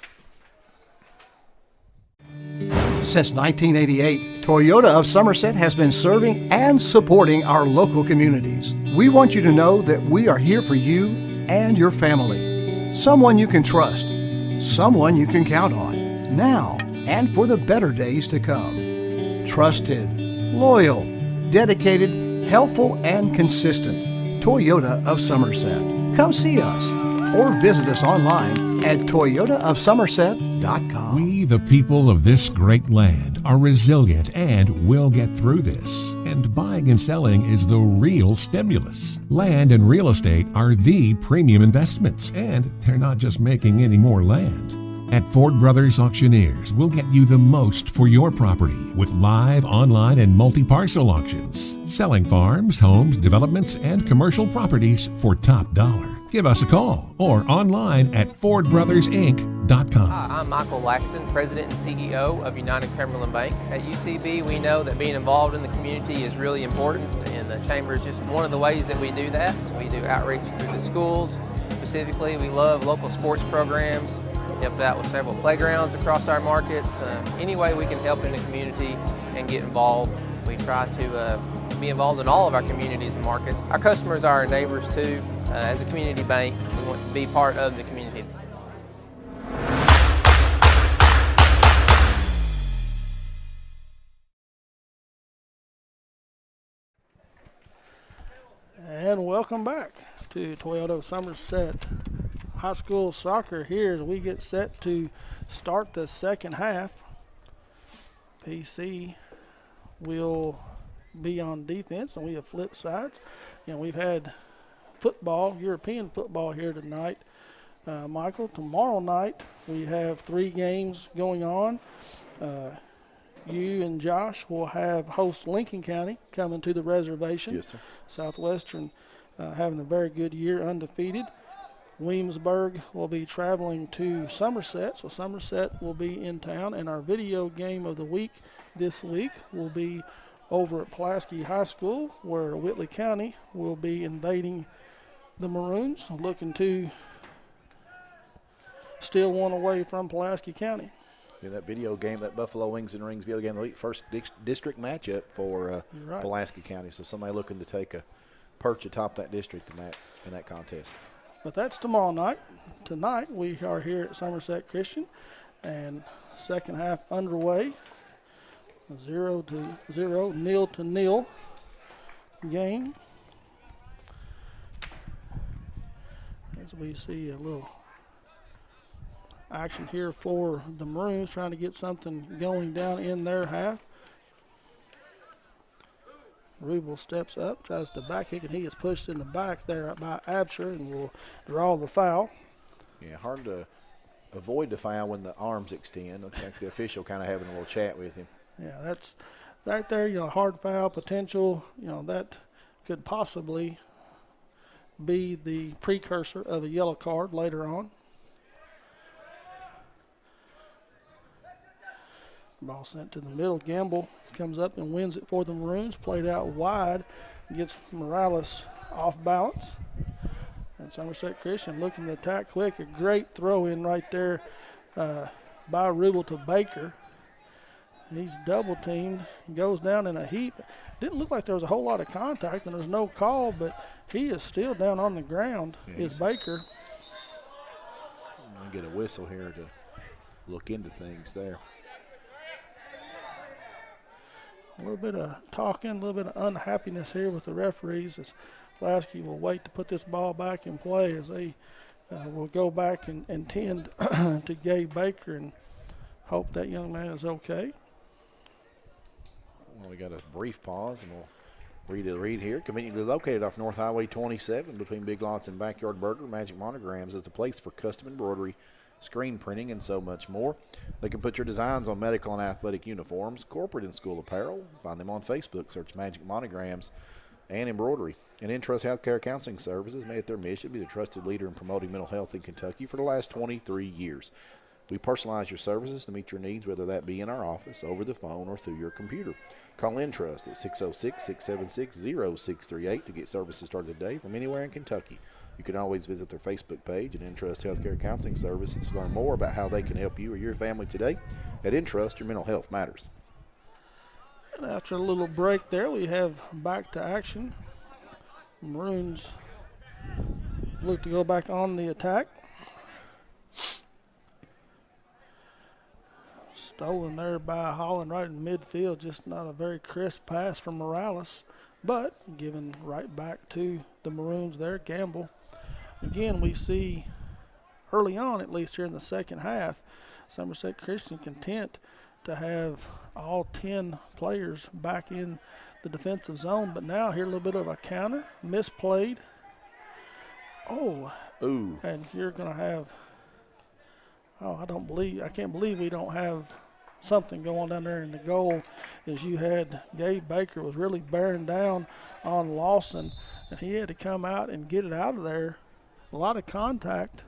Since 1988, Toyota of Somerset has been serving and supporting our local communities. We want you to know that we are here for you and your family. Someone you can trust, someone you can count on, now and for the better days to come. Trusted, loyal, dedicated, helpful, and consistent. Toyota of Somerset. Come see us or visit us online at toyotaofsomerset.com. We, the people of this great land, are resilient and will get through this. And buying and selling is the real stimulus. Land and real estate are the premium investments, and they're not just making any more land. At Ford Brothers Auctioneers, we'll get you the most for your property with live, online, and multi-parcel auctions. Selling farms, homes, developments, and commercial properties for top dollar. Give us a call or online at FordBrothersInc.com. Hi, I'm Michael Laxton, President and CEO of United Cumberland Bank. At UCB, we know that being involved in the community is really important, and the Chamber is just one of the ways that we do that. We do outreach through the schools. Specifically, we love local sports programs. Helped out with several playgrounds across our markets. Any way we can help in the community and get involved. We try to be involved in all of our communities and markets. Our customers are our neighbors too. As a community bank, we want to be part of the community. And welcome back to Toyota Somerset High School Soccer here as we get set to start the second half. PC will be on defense, and we have flipped sides. And we've had football, European football here tonight. Michael, tomorrow night we have 3 games going on. You and Josh will have host Lincoln County coming to the reservation. Yes, sir. Southwestern having a very good year, undefeated. Williamsburg will be traveling to Somerset, so Somerset will be in town, and our video game of the week this week will be over at Pulaski High School, where Whitley County will be invading the Maroons, looking to steal one away from Pulaski County. Yeah, that video game, that Buffalo Wings and Rings video game of the week, first district matchup for Right. Pulaski County, so somebody looking to take a perch atop that district in that contest. But that's tomorrow night. Tonight we are here at Somerset Christian, and second half underway. 0-0, 0-0 game. As we see a little action here for the Maroons, trying to get something going down in their half. Rubel steps up, tries to back kick, and he is pushed in the back there by Absher and will draw the foul. Yeah, hard to avoid the foul when the arms extend. Looks like the official kind of having a little chat with him. Yeah, that's right there, hard foul potential. That could possibly be the precursor of a yellow card later on. Ball sent to the middle. Gamble comes up and wins it for the Maroons. Played out wide. Gets Morales off balance. And Somerset Christian looking to attack quick. A great throw in right there by Rubel to Baker. He's double teamed. Goes down in a heap. Didn't look like there was a whole lot of contact, and there's no call, but he is still down on the ground. Is Baker. get a whistle here to look into things there. A little bit of talking, a little bit of unhappiness here with the referees as Lasky will wait to put this ball back in play as they will go back and tend to Gabe Baker and hope that young man is okay. Well, we got a brief pause, and we'll read here. Conveniently located off North Highway 27 between Big Lots and Backyard Burger, Magic Monograms is the place for custom embroidery, screen printing, and so much more. They can put your designs on medical and athletic uniforms, corporate and school apparel. Find them on Facebook. Search Magic Monograms and Embroidery. And Entrust Healthcare Counseling Services made it their mission to be the trusted leader in promoting mental health in Kentucky for the last 23 years. We personalize your services to meet your needs, whether that be in our office, over the phone, or through your computer. Call Entrust at 606-676-0638 to get services started today from anywhere in Kentucky. You can always visit their Facebook page at Entrust Healthcare Counseling Services to learn more about how they can help you or your family today. At Entrust, your mental health matters. And after a little break there, we have back to action. Maroons look to go back on the attack. Stolen there by Holland right in midfield. Just not a very crisp pass from Morales, but given right back to the Maroons there. Gamble. Again, we see early on, at least here in the second half, Somerset Christian content to have all 10 players back in the defensive zone, but now here a little bit of a counter, misplayed. Oh, ooh! And you're going to have, I can't believe we don't have something going down there in the goal. As you had Gabe Baker was really bearing down on Lawson, and he had to come out and get it out of there. A lot of contact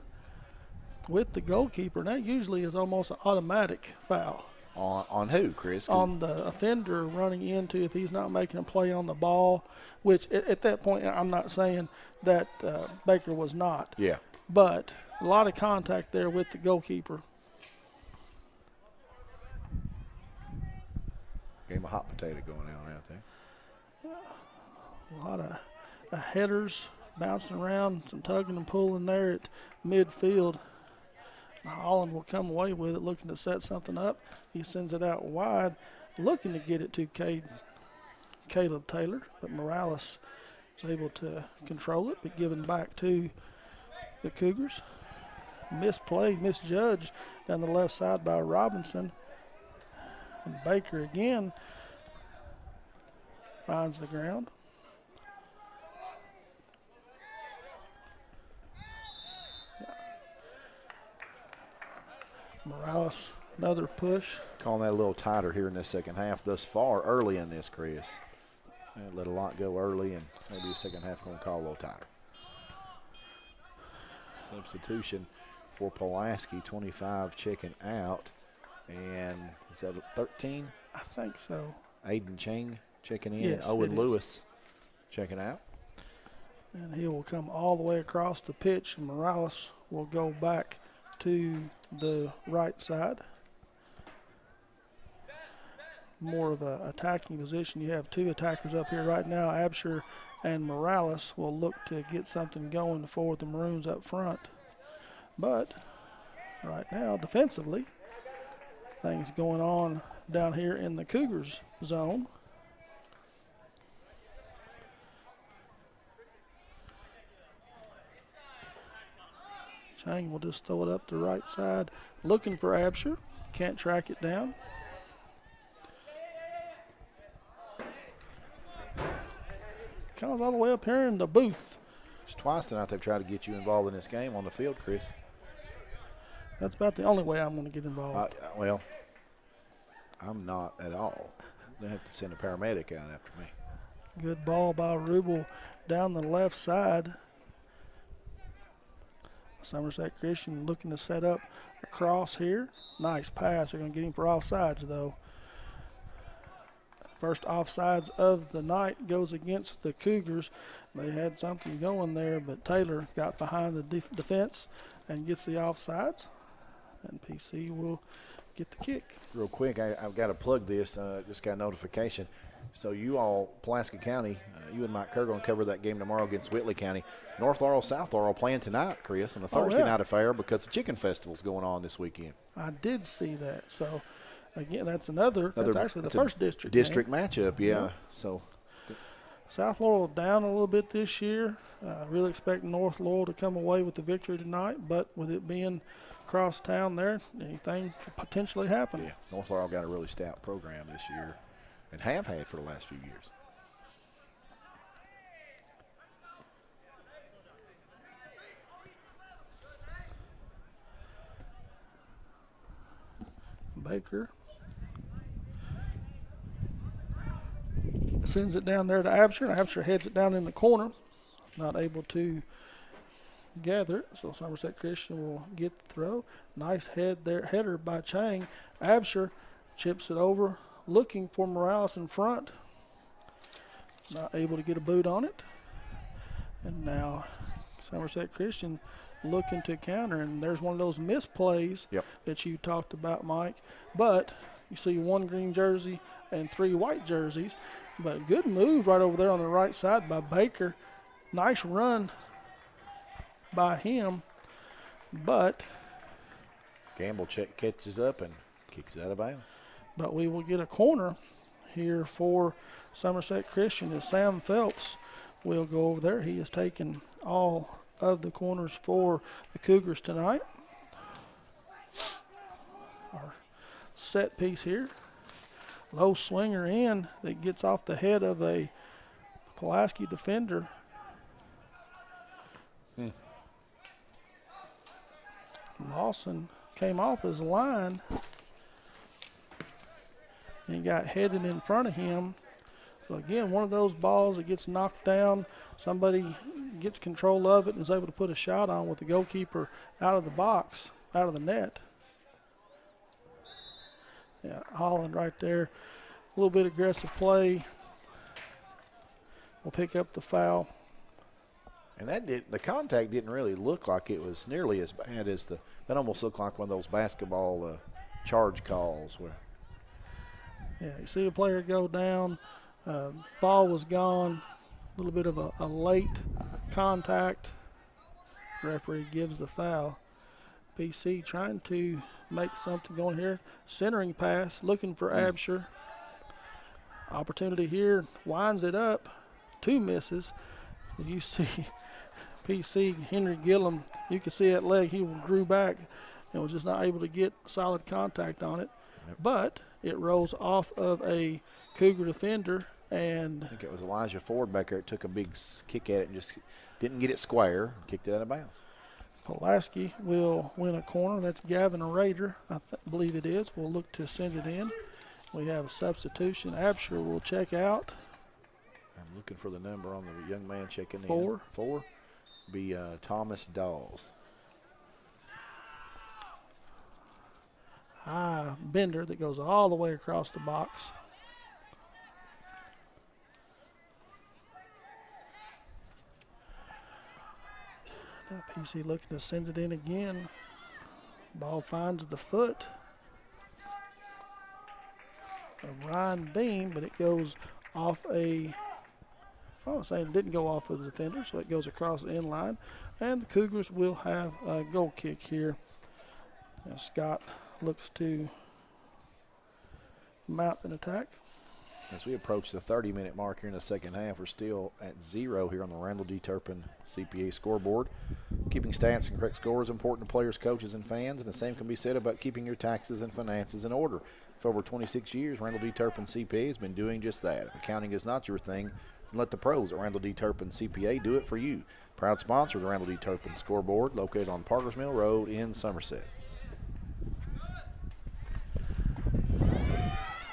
with the goalkeeper, and that usually is almost an automatic foul. On who, Chris? On the offender running into, if he's not making a play on the ball, which at that point I'm not saying that Baker was not. Yeah. But a lot of contact there with the goalkeeper. Game of hot potato going on out there. A lot of headers bouncing around, some tugging and pulling there at midfield. Holland will come away with it, looking to set something up. He sends it out wide, looking to get it to Caleb Taylor, but Morales is able to control it, but given back to the Cougars. Misplayed, misjudged down the left side by Robinson. And Baker again finds the ground. Morales, another push. Calling that a little tighter here in this second half thus far, early in this, Chris. And let a lot go early, and maybe the second half going to call a little tighter. Substitution for Pulaski, 25 checking out. And is that 13? I think so. Aiden Chang checking in. Yes, Owen Lewis checking out. And he will come all the way across the pitch, and Morales will go back to the right side. More of a attacking position. You have two attackers up here right now. Absher and Morales will look to get something going for the Maroons up front. But right now, defensively, things going on down here in the Cougars zone. Chang will just throw it up the right side, looking for Absher. Can't track it down. Comes all the way up here in the booth. It's twice tonight they've tried to get you involved in this game on the field, Chris. That's about the only way I'm going to get involved. Well, I'm not at all. They have to send a paramedic out after me. Good ball by Rubel down the left side. Somerset Christian looking to set up a cross here. Nice pass. They're going to get him for offsides, though. First offsides of the night goes against the Cougars. They had something going there, but Taylor got behind the defense and gets the offsides. And PC will get the kick. Real quick, I've got to plug this. Just got a notification. So you all, Pulaski County, you and Mike Kerr going to cover that game tomorrow against Whitley County. North Laurel, South Laurel playing tonight, Chris, on a Thursday night affair because the Chicken Festival's going on this weekend. I did see that. So, again, that's actually the first district matchup, yeah. So South Laurel down a little bit this year. Really expect North Laurel to come away with the victory tonight, but with it being across town there, anything could potentially happen. Yeah, North Laurel got a really stout program this year and have had for the last few years. Baker sends it down there to Absher, and Absher heads it down in the corner. Not able to gather it, so Somerset Christian will get the throw. Nice header by Chang. Absher chips it over, looking for Morales in front. Not able to get a boot on it. And now Somerset Christian looking to counter, and there's one of those misplays that you talked about, Mike. But you see one green jersey and 3 white jerseys. But good move right over there on the right side by Baker. Nice run by him, but Gamble catches up and kicks it out of bounds. But we will get a corner here for Somerset Christian as Sam Phelps will go over there. He has taken all of the corners for the Cougars tonight. Our set piece here. Low swinger in that gets off the head of a Pulaski defender. Lawson came off his line and got headed in front of him. So again, one of those balls that gets knocked down, somebody gets control of it and is able to put a shot on with the goalkeeper out of the box, out of the net. Yeah, Holland right there. A little bit aggressive play. We'll pick up the foul. And the contact didn't really look like it was nearly as bad as that almost looked like one of those basketball charge calls. Yeah, you see a player go down, ball was gone, a little bit of a late contact. Referee gives the foul. PC trying to make something going here. Centering pass, looking for Absher. Opportunity here, winds it up. 2 misses. So you see PC, Henry Gillum, you can see that leg, he drew back and was just not able to get solid contact on it. But it rolls off of a Cougar defender, and I think it was Elijah Ford back there. It took a big kick at it and just didn't get it square, kicked it out of bounds. Pulaski will win a corner. That's Gavin Rader, I believe it is. We'll look to send it in. We have a substitution. Absher will check out. I'm looking for the number on the young man checking in. 4. 4 be Thomas Dawes. Bender that goes all the way across the box. Now PC looking to send it in again. Ball finds the foot of Ryan Beam, but it goes off it didn't go off of the defender, so it goes across the end line. And the Cougars will have a goal kick here. Scott looks to mount an attack. As we approach the 30-minute mark here in the second half, we're still at 0 here on the Randall D. Turpin CPA scoreboard. Keeping stats and correct score is important to players, coaches, and fans, and the same can be said about keeping your taxes and finances in order. For over 26 years, Randall D. Turpin CPA has been doing just that. If accounting is not your thing, then let the pros at Randall D. Turpin CPA do it for you. Proud sponsor of the Randall D. Turpin scoreboard, located on Parkers Mill Road in Somerset.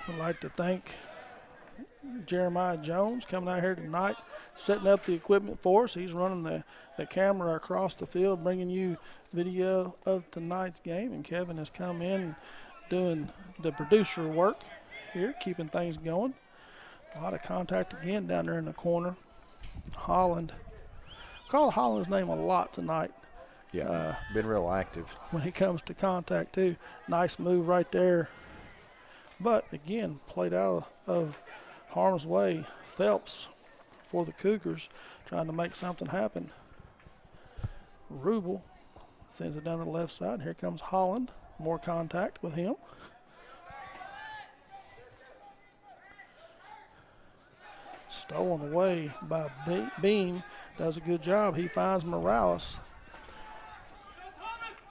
I'd like to thank Jeremiah Jones coming out here tonight, setting up the equipment for us. He's running the camera across the field, bringing you video of tonight's game. And Kevin has come in doing the producer work here, keeping things going. A lot of contact again down there in the corner. Holland. Called Holland's name a lot tonight. Yeah, been real active. When it comes to contact, too. Nice move right there. But, again, played out of harm's way. Phelps for the Cougars, trying to make something happen. Rubel sends it down to the left side. Here comes Holland. More contact with him. Stolen away by Beam. Does a good job. He finds Morales.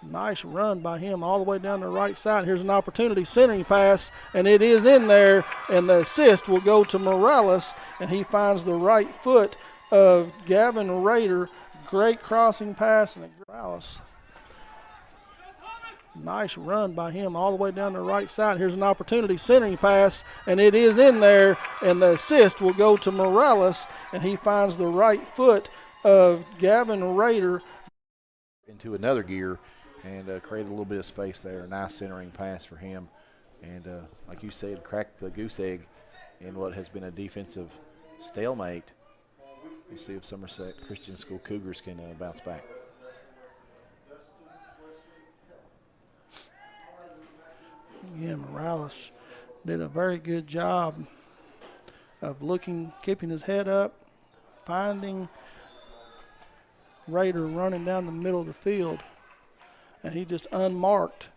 Nice run by him all the way down the right side. Here's an opportunity, centering pass, and it is in there, and the assist will go to Morales, and he finds the right foot of Gavin Rader. Great crossing pass, and Morales. Nice run by him all the way down the right side. Here's an opportunity, centering pass, and it is in there, and the assist will go to Morales, and he finds the right foot of Gavin Rader. Into another gear and created a little bit of space there. Nice centering pass for him. And like you said, cracked the goose egg in what has been a defensive stalemate. We'll see if Somerset Christian School Cougars can bounce back. Yeah, Morales did a very good job of keeping his head up, finding Rader running down the middle of the field, and he just unmarked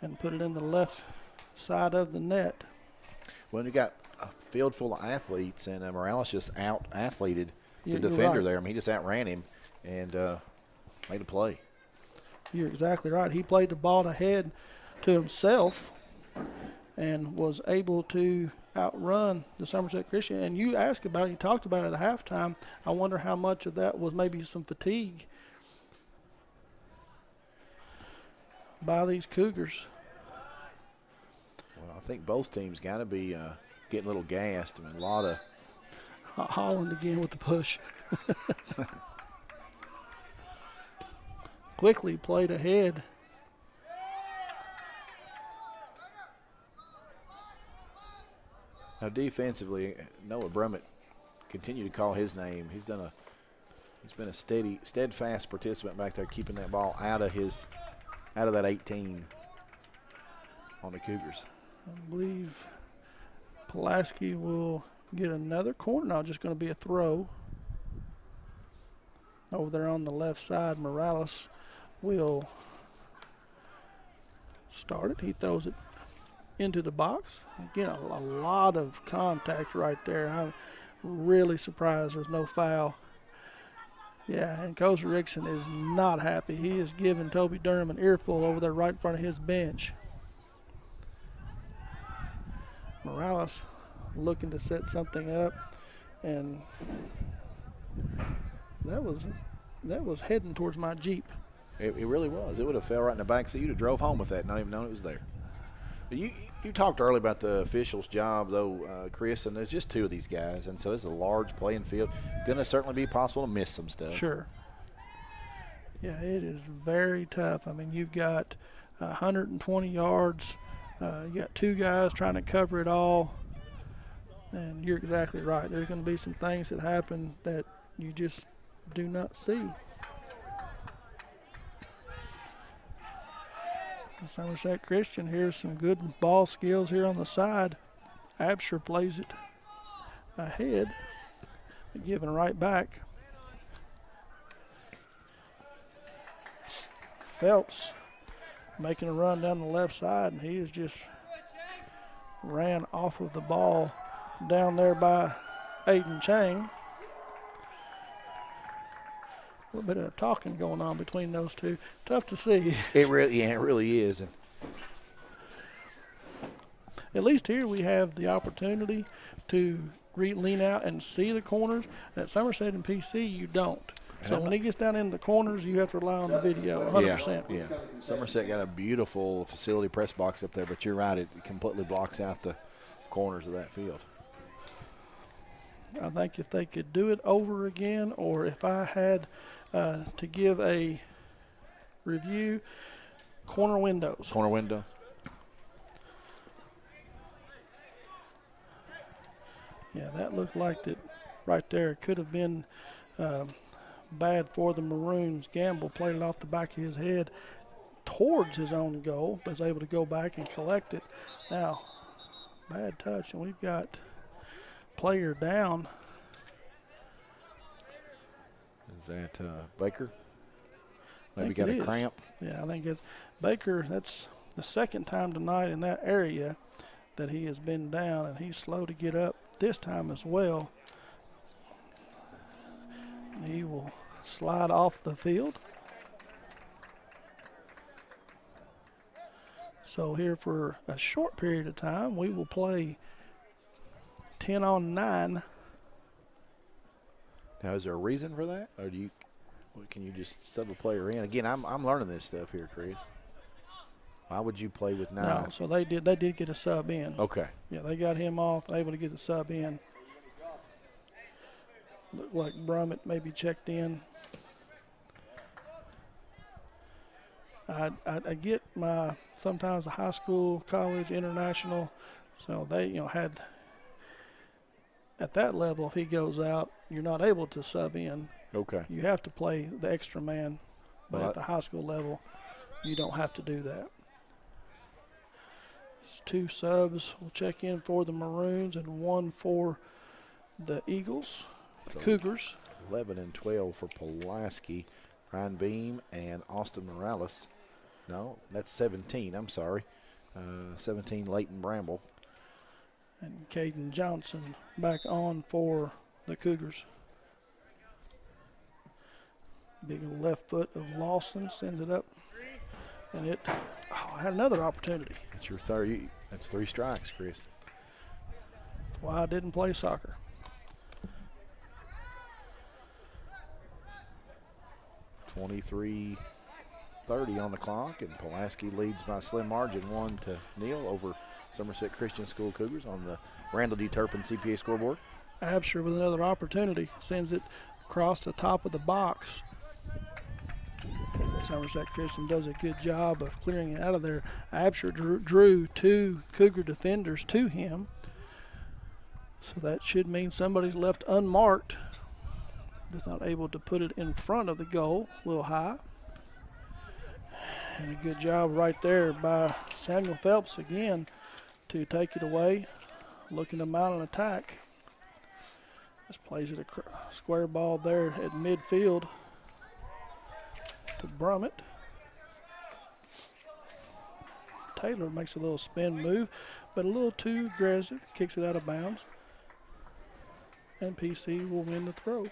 and put it in the left side of the net. Well, you got a field full of athletes, and Morales just out-athleted the You're defender right. there. I mean, he just outran him and made a play. You're exactly right. He played the ball ahead to himself and was able to outrun the Somerset Christian. And you asked about it, you talked about it at halftime. I wonder how much of that was maybe some fatigue by these Cougars. Well, I think both teams got to be getting a little gassed. I mean, a lot of Holland again with the push. Quickly played ahead. Now defensively, Noah Brummett continue to call his name. He's been a steadfast participant back there, keeping that ball out of that 18 on the Cougars. I believe Pulaski will get another corner. Now just going to be a throw. Over there on the left side, Morales will start it. He throws it into the box. Again, a lot of contact right there. I'm really surprised there's no foul. Yeah, and Coach Rickson is not happy. He is giving Toby Durham an earful over there right in front of his bench. Morales looking to set something up, and that was heading towards my Jeep. It really was. It would have fell right in the back seat. You'd have drove home with that, not even known it was there. You talked earlier about the officials' job, though, Chris, and there's just two of these guys, and so it's a large playing field. Going to certainly be possible to miss some stuff. Sure. Yeah, it is very tough. I mean, you've got 120 yards. You got two guys trying to cover it all, and you're exactly right. There's going to be some things that happen that you just do not see. Somerset Christian, here's some good ball skills here on the side. Absher plays it ahead, giving right back. Phelps making a run down the left side, and he has just ran off of the ball down there by Aiden Chang. A little bit of talking going on between those two. Tough to see. It really is. And at least here we have the opportunity to lean out and see the corners. At Somerset and PC, you don't. So when he gets down in the corners, you have to rely on the video 100%. Yeah. Somerset got a beautiful facility press box up there, but you're right, it completely blocks out the corners of that field. I think if they could do it over again, or if I had to give a review, corner windows. Corner windows. Yeah, that looked like that right there. Could have been bad for the Maroons. Gamble played it off the back of his head towards his own goal, but was able to go back and collect it. Now, bad touch, and we've got player down. Is that Baker? Maybe think got it a is. cramp. Yeah, I think it's Baker. That's the second time tonight in that area that he has been down, and he's slow to get up this time as well. He will slide off the field. So here for a short period of time, we will play 10 on 9. Now, is there a reason for that, or can you just sub a player in? Again, I'm learning this stuff here, Chris. Why would you play with 9? No, so they did get a sub in. Okay. Yeah, they got him off, able to get the sub in. Looked like Brummett maybe checked in. I get my sometimes the high school, college, international, so they had at that level. If he goes out, you're not able to sub in. Okay. You have to play the extra man, but Well, at the high school level, you don't have to do that. It's 2 subs. We'll check in for the Maroons and 1 for the Eagles, the Cougars. 11 and 12 for Pulaski, Ryan Beam, and Austin Morales. No, that's 17. I'm sorry. 17, Leighton Bramble. And Caden Johnson back on for the Cougars. Big left foot of Lawson sends it up. And I had another opportunity. That's your third. That's 3 strikes, Chris. That's why I didn't play soccer. .23:30 on the clock, and Pulaski leads by a slim margin 1-0 over Somerset Christian School Cougars on the Randall D. Turpin CPA scoreboard. Absher with another opportunity. Sends it across the top of the box. Somerset Christian does a good job of clearing it out of there. Absher drew 2 Cougar defenders to him. So that should mean somebody's left unmarked. Just not able to put it in front of the goal, a little high. And a good job right there by Samuel Phelps again to take it away, looking to mount an attack. Just plays it a square ball there at midfield to Brummett. Taylor makes a little spin move, but a little too aggressive, kicks it out of bounds. And PC will win the throw.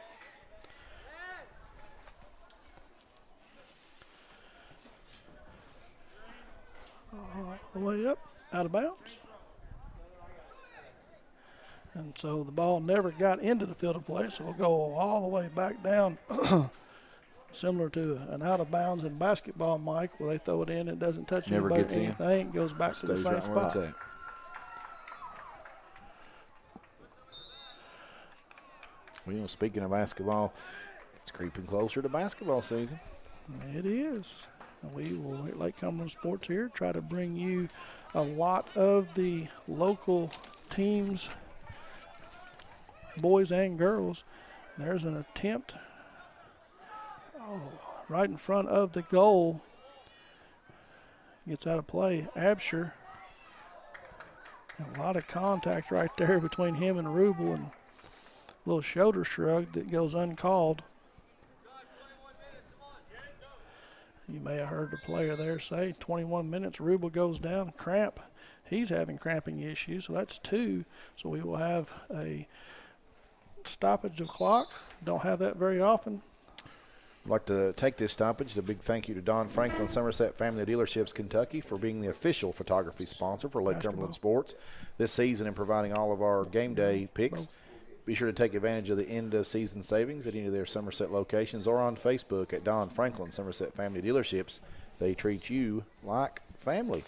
All the way up, out of bounds. And so the ball never got into the field of play, so we'll go all the way back down. Similar to an out of bounds in basketball, Mike, where they throw it in, it doesn't touch Never anybody gets or in. anything, goes back to the Stays same right where it's spot. at. Well, speaking of basketball, it's creeping closer to basketball season. It is. We will, at Lake Cumberland Sports here, try to bring you a lot of the local teams, boys and girls. There's an attempt right in front of the goal. Gets out of play. Absher. A lot of contact right there between him and Rubel, and a little shoulder shrug that goes uncalled. You may have heard the player there say 21 minutes, Rubel goes down, cramp. He's having cramping issues, so that's 2. So we will have a stoppage of clock. Don't have that very often. I'd like to take this stoppage. A big thank you to Don Franklin, Somerset Family Dealerships, Kentucky, for being the official photography sponsor for Lake Cumberland Sports this season and providing all of our game day picks. Be sure to take advantage of the end-of-season savings at any of their Somerset locations or on Facebook at Don Franklin, Somerset Family Dealerships. They treat you like family.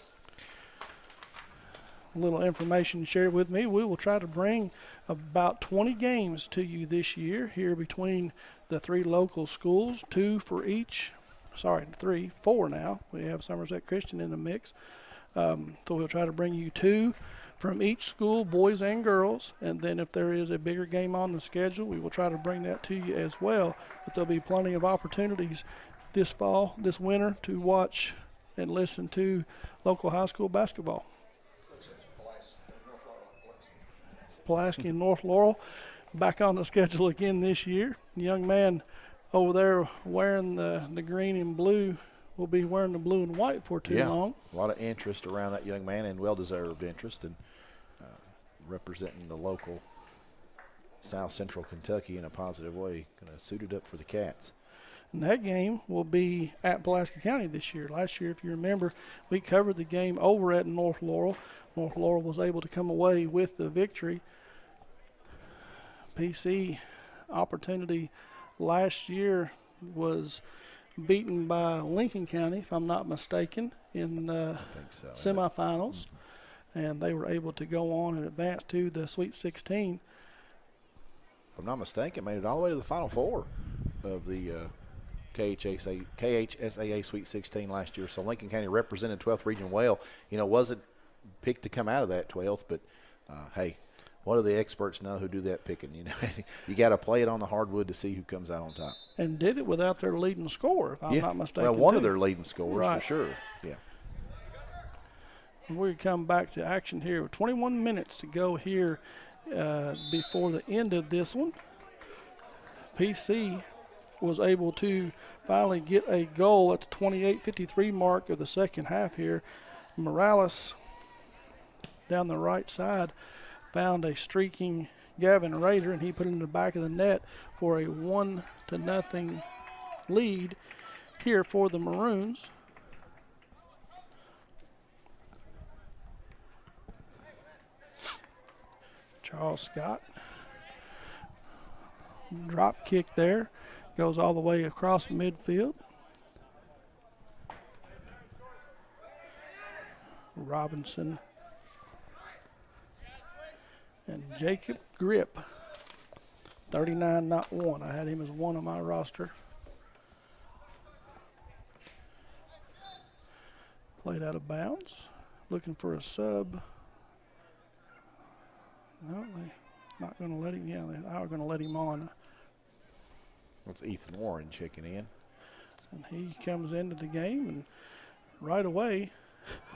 A little information shared with me. We will try to bring about 20 games to you this year here between the 3 local schools, 2 for each. Sorry, 4 now. We have Somerset Christian in the mix. So we'll try to bring you 2 from each school, boys and girls, and then if there is a bigger game on the schedule, we will try to bring that to you as well. But there'll be plenty of opportunities this fall, this winter, to watch and listen to local high school basketball. Pulaski and North Laurel back on the schedule again this year. The young man over there wearing the green and blue will be wearing the blue and white for too long. A lot of interest around that young man, and well-deserved interest, and representing the local South Central Kentucky in a positive way. Going to suit it up for the Cats. And that game will be at Pulaski County this year. Last year, if you remember, we covered the game over at North Laurel. North Laurel was able to come away with the victory. PC opportunity last year was beaten by Lincoln County, if I'm not mistaken, in the semifinals. And they were able to go on and advance to the Sweet 16. If I'm not mistaken, made it all the way to the Final Four of the KHSAA Sweet 16 last year. So Lincoln County represented 12th region well. Wasn't picked to come out of that 12th, but hey, what do the experts know who do that picking? You got to play it on the hardwood to see who comes out on top. And did it without their leading scorer, if I'm not mistaken. Well, one of their leading scorers for sure. Yeah. We come back to action here with 21 minutes to go here before the end of this one. PC was able to finally get a goal at the 28:53 mark of the second half here. Morales down the right side found a streaking Gavin Rader, and he put it in the back of the net for a 1-0 lead here for the Maroons. Charles Scott, drop kick there, goes all the way across midfield. Robinson and Jacob Grip, 39, not 1. I had him as 1 on my roster. Played out of bounds, looking for a sub. No, they're not going to let him. Yeah, they are going to let him on. That's Ethan Warren checking in. And he comes into the game, and right away,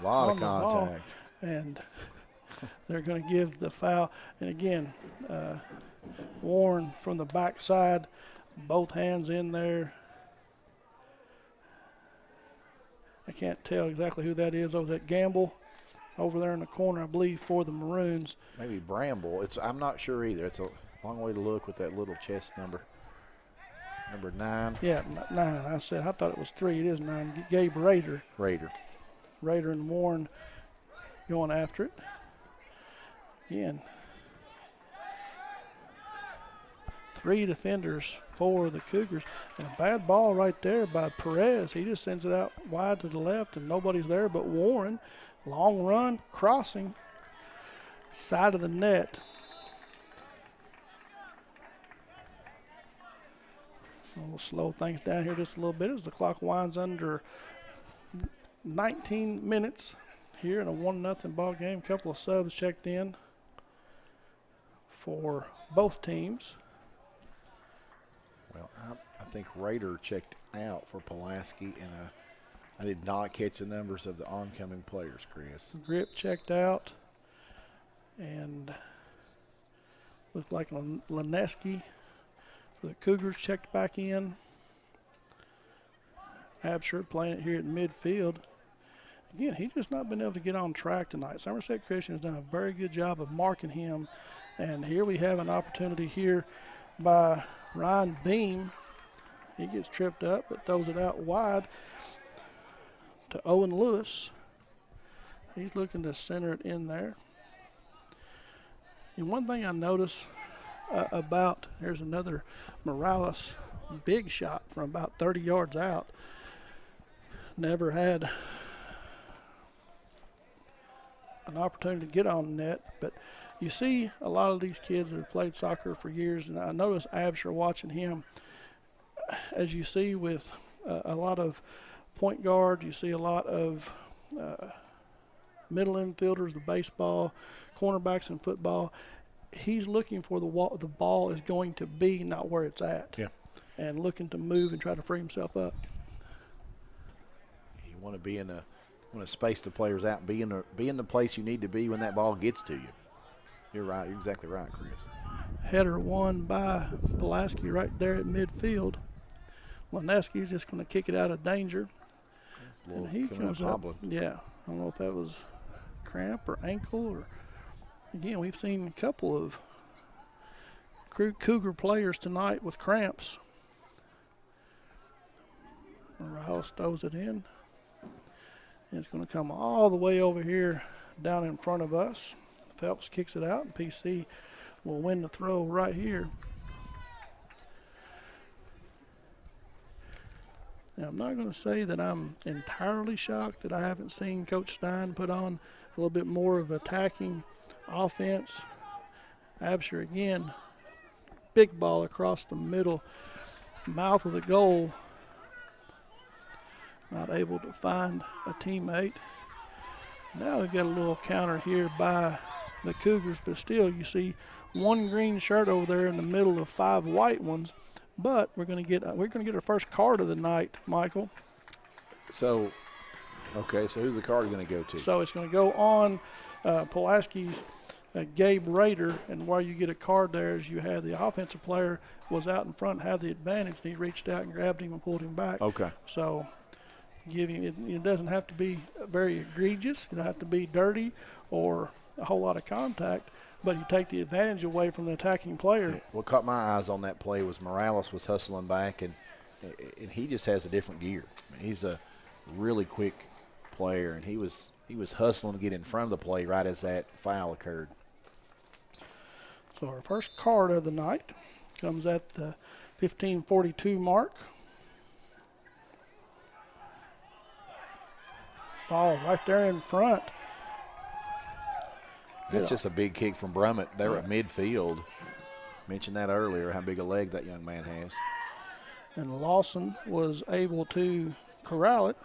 a lot of contact. And they're going to give the foul. And again, Warren from the backside, both hands in there. I can't tell exactly who that is over that Gamble. Over there in the corner, I believe, for the Maroons. Maybe Bramble. I'm not sure either. It's a long way to look with that little chest number. Number 9. Yeah, 9. I thought it was 3. It is 9. Gabe Rader. Rader and Warren going after it. Again, 3 defenders for the Cougars. And a bad ball right there by Perez. He just sends it out wide to the left, and nobody's there but Warren. Long run, crossing, side of the net. We'll slow things down here just a little bit as the clock winds under 19 minutes here in a 1-0 ball game. A couple of subs checked in for both teams. Well, I think Rader checked out for Pulaski, and I did not catch the numbers of the oncoming players, Chris. Grip checked out, and looked like Laneski for the Cougars checked back in. Absher playing it here at midfield. Again, he's just not been able to get on track tonight. Somerset Christian has done a very good job of marking him, and here we have an opportunity here by Ryan Beam. He gets tripped up but throws it out wide to Owen Lewis. He's looking to center it in there. And one thing I notice here's another Morales big shot from about 30 yards out. Never had an opportunity to get on the net, but you see a lot of these kids that have played soccer for years, and I notice Absher watching him. As you see with a lot of point guard, you see a lot of middle infielders, the baseball, cornerbacks in football. He's looking for the ball is going to be, not where it's at. Yeah. And looking to move and try to free himself up. You want to be want to space the players out and be in the place you need to be when that ball gets to you. You're right. You're exactly right, Chris. Header won by Pulaski right there at midfield. Leneski's just going to kick it out of danger. And he comes up. Yeah, I don't know if that was cramp or ankle or. Again, we've seen a couple of Cougar players tonight with cramps. Morales throws it in. It's going to come all the way over here down in front of us. Phelps kicks it out, and PC will win the throw right here. Now, I'm not going to say that I'm entirely shocked that I haven't seen Coach Stein put on a little bit more of attacking offense. Absher again, big ball across the middle, mouth of the goal. Not able to find a teammate. Now we've got a little counter here by the Cougars, but still you see one green shirt over there in the middle of 5 white ones. But we're going to get our first card of the night, Michael. So, okay, so who's the card going to go to? So it's going to go on Pulaski's Gabe Rader, and where you get a card there is you had the offensive player was out in front, had the advantage, and he reached out and grabbed him and pulled him back. Okay. So it doesn't have to be very egregious. It doesn't have to be dirty or a whole lot of contact, but you take the advantage away from the attacking player. Yeah. What caught my eyes on that play was Morales was hustling back, and he just has a different gear. I mean, he's a really quick player, and he was hustling to get in front of the play right as that foul occurred. So our first card of the night comes at the 15:42 mark. Ball right there in front. That's just a big kick from Brummett there at midfield. Mentioned that earlier, how big a leg that young man has. And Lawson was able to corral it.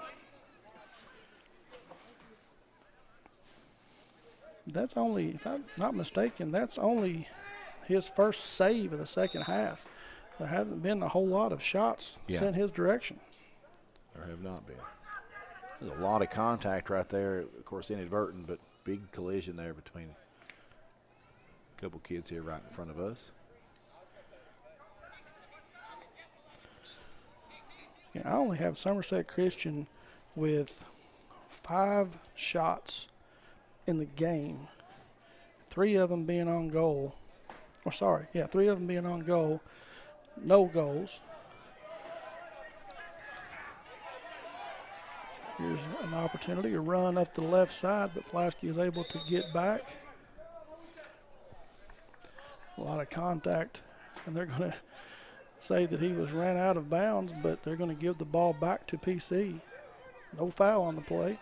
That's only, if I'm not mistaken, that's only his first save of the second half. There haven't been a whole lot of shots sent his direction. There have not been. There's a lot of contact right there, of course inadvertent, but big collision there between a couple kids here right in front of us. Yeah, I only have Somerset Christian with 5 shots in the game, 3 of them being on goal. 3 of them being on goal, no goals. Here's an opportunity to run up the left side, but Pulaski is able to get back. A lot of contact, and they're going to say that he was ran out of bounds, but they're going to give the ball back to PC. No foul on the play.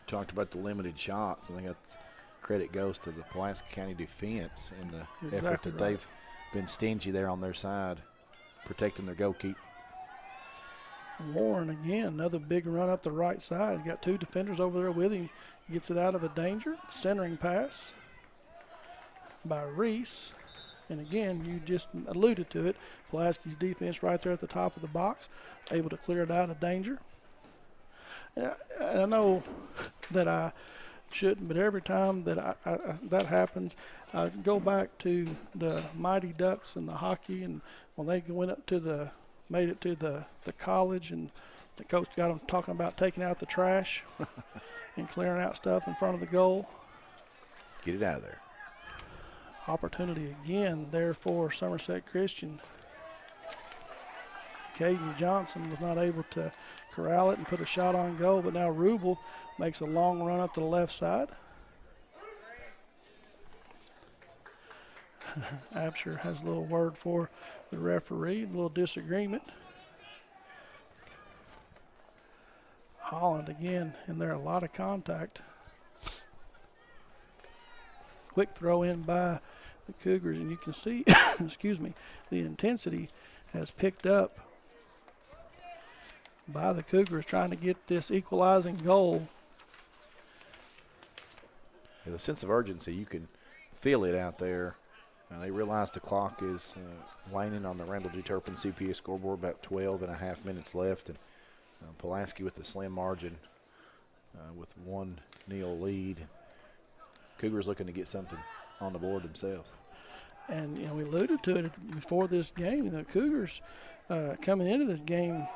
Talked about the limited shots. I think that's credit goes to the Pulaski County defense and the effort that they've been stingy there on their side, protecting their goalkeeper. Warren again, another big run up the right side. Got 2 defenders over there with him. Gets it out of the danger. Centering pass by Reese. And again, you just alluded to it. Pulaski's defense right there at the top of the box, able to clear it out of danger. And I know that I shouldn't, but every time that that happens, I go back to the Mighty Ducks and the hockey, and when they went up to made it to the college, and the coach got them talking about taking out the trash and clearing out stuff in front of the goal. Get it out of there. Opportunity again there for Somerset Christian. Caden Johnson was not able to corral it and put a shot on goal, but now Rubel makes a long run up to the left side. Absher has a little word for the referee, a little disagreement. Holland again in there, a lot of contact. Quick throw in by the Cougars, and you can see, excuse me, the intensity has picked up by the Cougars trying to get this equalizing goal. Yeah, the sense of urgency, you can feel it out there. They realize the clock is waning on the Randall G. Turpin CPA scoreboard, about 12 and a half minutes left. And Pulaski with the slim margin with 1-0 lead. Cougars looking to get something on the board themselves. And, we alluded to it before this game. The Cougars coming into this game,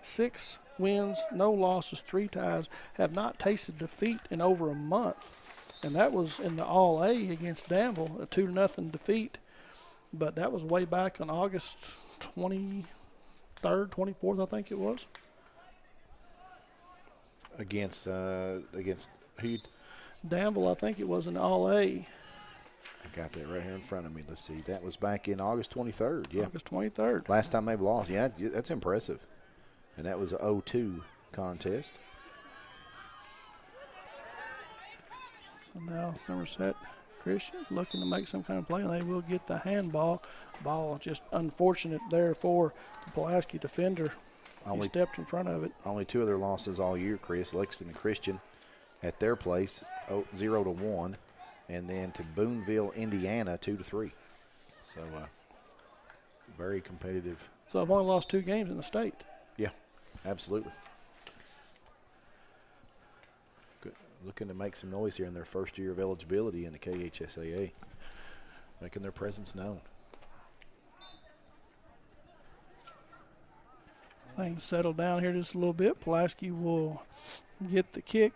6 wins, no losses, 3 ties, have not tasted defeat in over a month. And that was in the All-A against Danville, a 2-0 defeat. But that was way back on August 23rd, 24th, I think it was. Against who? Danville, I think it was an All-A. I got that right here in front of me. Let's see. That was back in August 23rd. Yeah. August 23rd. Last time they've lost. Yeah, that's impressive. And that was a 0-2 contest. So now Somerset Christian looking to make some kind of play, and they will get the handball. Ball just unfortunate there for the Pulaski defender. He stepped in front of it. Only 2 of their losses all year, Chris. Lexington Christian at their place, 0-1, and then to Boonville, Indiana, 2-3. So very competitive. So I've only lost 2 games in the state. Yeah, absolutely. Good. Looking to make some noise here in their first year of eligibility in the KHSAA, making their presence known. Things settle down here just a little bit. Pulaski will get the kick,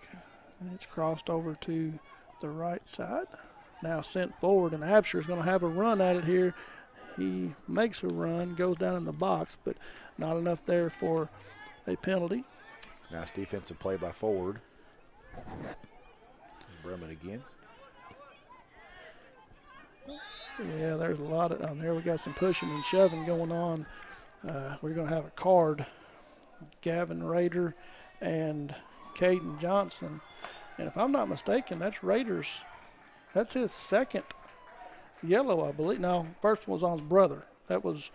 and it's crossed over to the right side. Now sent forward, and Absher is going to have a run at it here. He makes a run, goes down in the box, but not enough there for a penalty. Nice defensive play by Ford. Brummett again. Yeah, there's a lot of, there we got some pushing and shoving going on. We're going to have a card. Gavin Rader and Caden Johnson. And if I'm not mistaken, that's Rader's. That's his second yellow, I believe. No, first one was on his brother. That was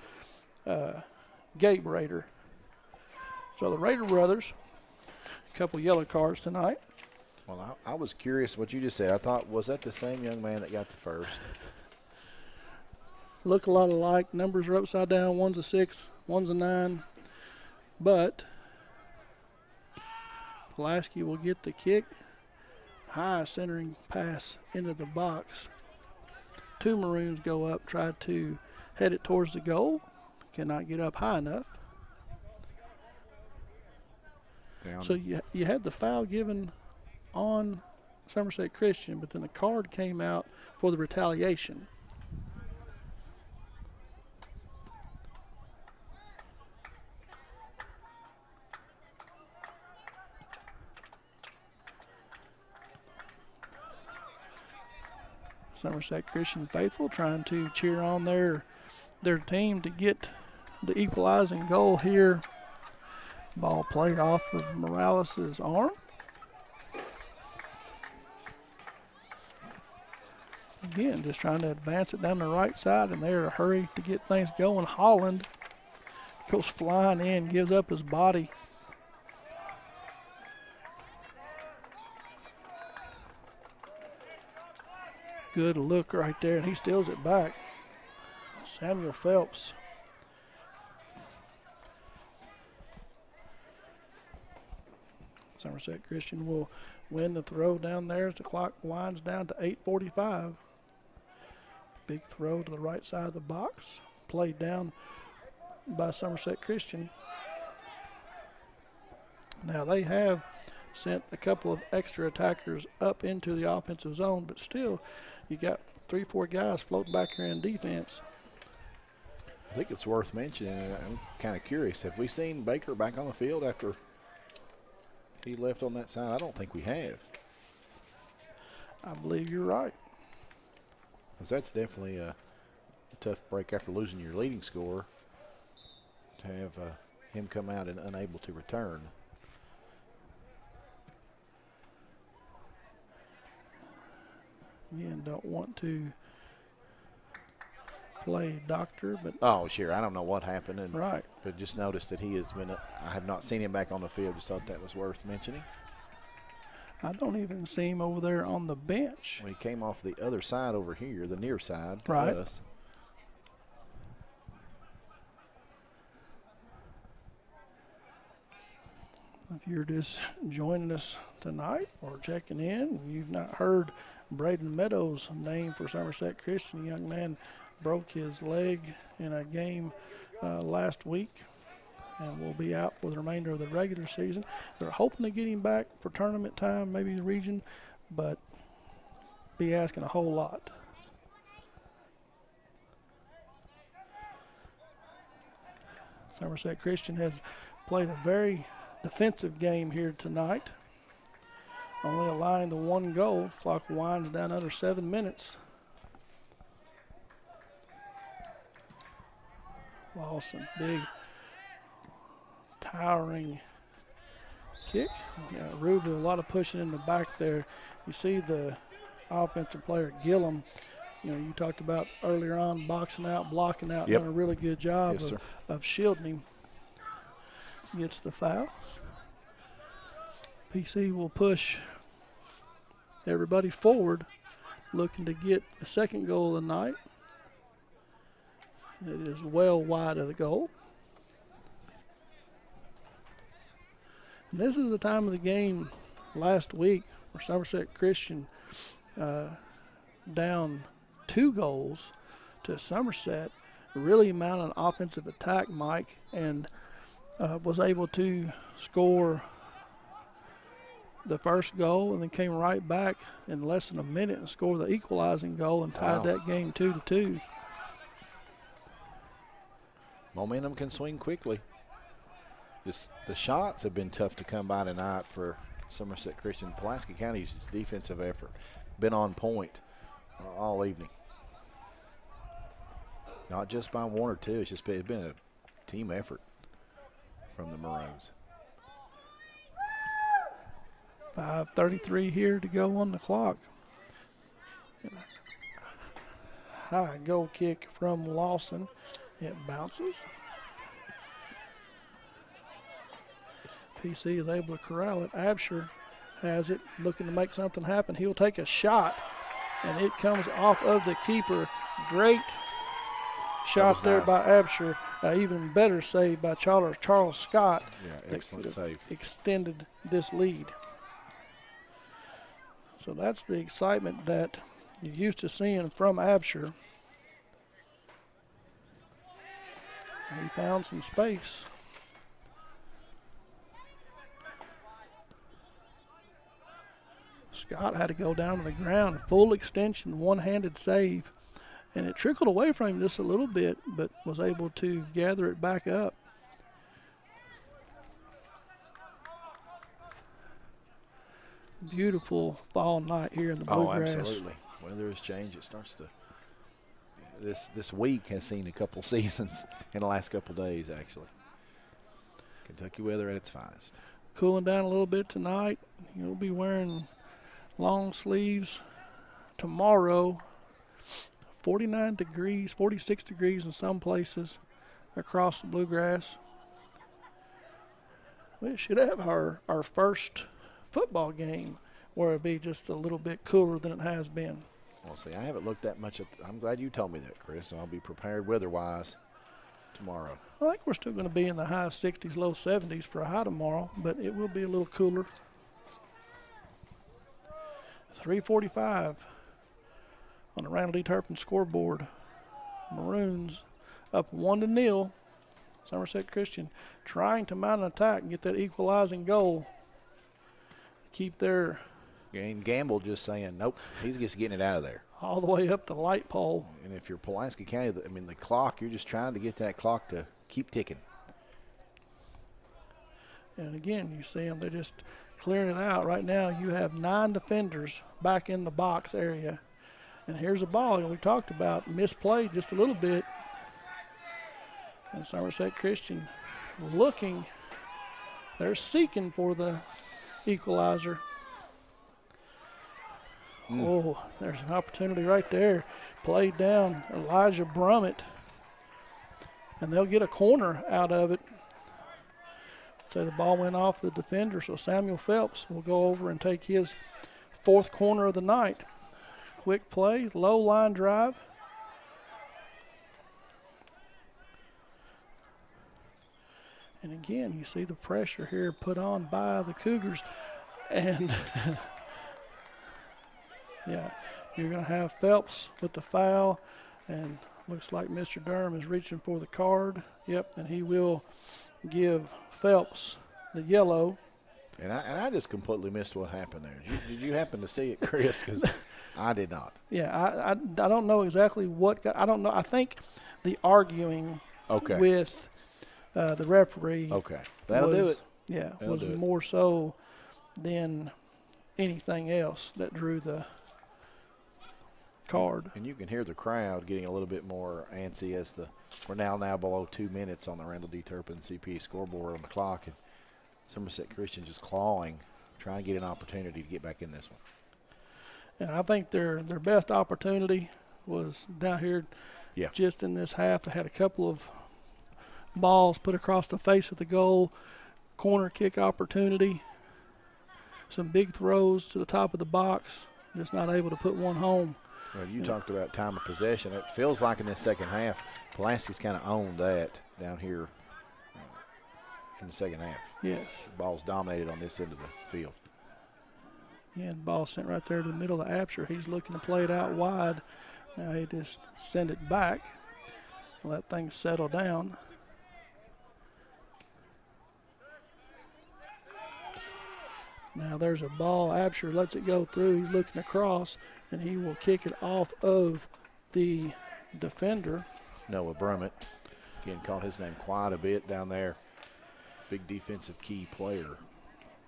Gabe Rader. So the Rader brothers, a couple yellow cards tonight. Well, I was curious what you just said. I thought, was that the same young man that got the first? Look a lot alike. Numbers are upside down. One's a 6, one's a 9. But Pulaski will get the kick. High centering pass into the box. 2 Maroons go up, try to head it towards the goal. Cannot get up high enough. Down. So you had the foul given on Somerset Christian, but then the card came out for the retaliation. Somerset Christian faithful trying to cheer on their team to get the equalizing goal here. Ball played off of Morales' arm. Again, just trying to advance it down the right side, and they're in a hurry to get things going. Holland goes flying in, gives up his body. Good look right there, and he steals it back. Samuel Phelps. Somerset Christian will win the throw down there as the clock winds down to 8:45. Big throw to the right side of the box. Played down by Somerset Christian. Now they have sent a couple of extra attackers up into the offensive zone, but still you got 3-4 guys floating back here in defense. I think it's worth mentioning, I'm kind of curious, have we seen Baker back on the field after he left on that side? I don't think we have. I believe you're right. Because that's definitely a tough break after losing your leading scorer to have him come out and unable to return. Again, don't want to play doctor, but oh, sure. I don't know what happened, and right. But just noticed that he has been. I have not seen him back on the field. Just thought that was worth mentioning. I don't even see him over there on the bench. When he came off the other side over here, the near side, right. Us. If you're just joining us tonight or checking in and you've not heard Braden Meadows' name for Somerset Christian, young man broke his leg in a game last week and will be out for the remainder of the regular season. They're hoping to get him back for tournament time, maybe the region, but be asking a whole lot. Somerset Christian has played a very defensive game here tonight, only allowing the one goal. Clock winds down under 7 minutes. Lawson, big, towering kick. Yeah, Ruby, a lot of pushing in the back there. You see the offensive player, Gillum, you talked about earlier on, boxing out, blocking out, Yep. doing a really good job Yes, of shielding him. Gets the foul. PC will push everybody forward, looking to get the second goal of the night. It is well wide of the goal. And this is the time of the game last week where Somerset Christian down 2 goals to Somerset, really mounted an offensive attack, Mike, and was able to score the first goal and then came right back in less than a minute and scored the equalizing goal and tied that game 2-2. Momentum can swing quickly. The shots have been tough to come by tonight for Somerset Christian. Pulaski County's defensive effort been on point all evening. Not just by 1 or 2. It's been a team effort from the Maroons. 5:33 here to go on the clock. High goal kick from Lawson. It bounces. PC is able to corral it. Absher has it, looking to make something happen. He'll take a shot, and it comes off of the keeper. Great shot there nice by Absher. Even better save by Charles Scott. Yeah, excellent save. Extended this lead. So that's the excitement that you're used to seeing from Absher. He found some space. Scott had to go down to the ground, full extension, one-handed save, and it trickled away from him just a little bit, but was able to gather it back up. Beautiful fall night here in the Bluegrass. Oh, absolutely. Weather has changed. It starts to. This week has seen a couple seasons in the last couple days, actually. Kentucky weather at its finest. Cooling down a little bit tonight. You'll be wearing long sleeves tomorrow. 49 degrees, 46 degrees in some places across the Bluegrass. We should have our first football game where it'll be just a little bit cooler than it has been. Well, see, I haven't looked that much at I'm glad you told me that, Chris, so I'll be prepared weather-wise tomorrow. I think we're still going to be in the high 60s, low 70s for a high tomorrow, but it will be a little cooler. 3:45 on the Randall D. Turpin scoreboard. Maroons up 1-0. Somerset Christian trying to mount an attack and get that equalizing goal. Keep their And Gamble just saying, nope, he's just getting it out of there. all the way up the light pole. And if you're Pulaski County, the clock, you're just trying to get that clock to keep ticking. And again, you see them, they're just clearing it out. Right now, you have 9 defenders back in the box area. And here's a ball we talked about, misplayed just a little bit. And Somerset Christian looking, they're seeking for the equalizer. Oh, there's an opportunity right there. Played down Elijah Brummett. And they'll get a corner out of it. So the ball went off the defender, so Samuel Phelps will go over and take his 4th corner of the night. Quick play, low line drive. And again, you see the pressure here put on by the Cougars. And, yeah, you're going to have Phelps with the foul. And looks like Mr. Durham is reaching for the card. Yep, and he will give Phelps the yellow. And I just completely missed what happened there. Did you happen to see it, Chris? Because I did not. Yeah, I don't know exactly what got – I don't know. I think the arguing with the referee That'll do it. Yeah, That'll was more so than anything else that drew the card. And you can hear the crowd getting a little bit more antsy as we're now below 2 minutes on the Randall D. Turpin CPA scoreboard on the clock. And Somerset Christian just clawing, trying to get an opportunity to get back in this one. And I think their best opportunity was down here just in this half. They had a couple of balls put across the face of the goal, corner kick opportunity, some big throws to the top of the box, just not able to put one home. Well, you talked about time of possession. It feels like in this second half, Pulaski's kind of owned that down here in the second half. Yes. The ball's dominated on this end of the field. Yeah, the ball sent right there to the middle of the Apsher. He's looking to play it out wide. Now he just send it back, let things settle down. Now there's a ball. Apsher lets it go through. He's looking across, and he will kick it off of the defender. Noah Brummett. Again, called his name quite a bit down there. Big defensive key player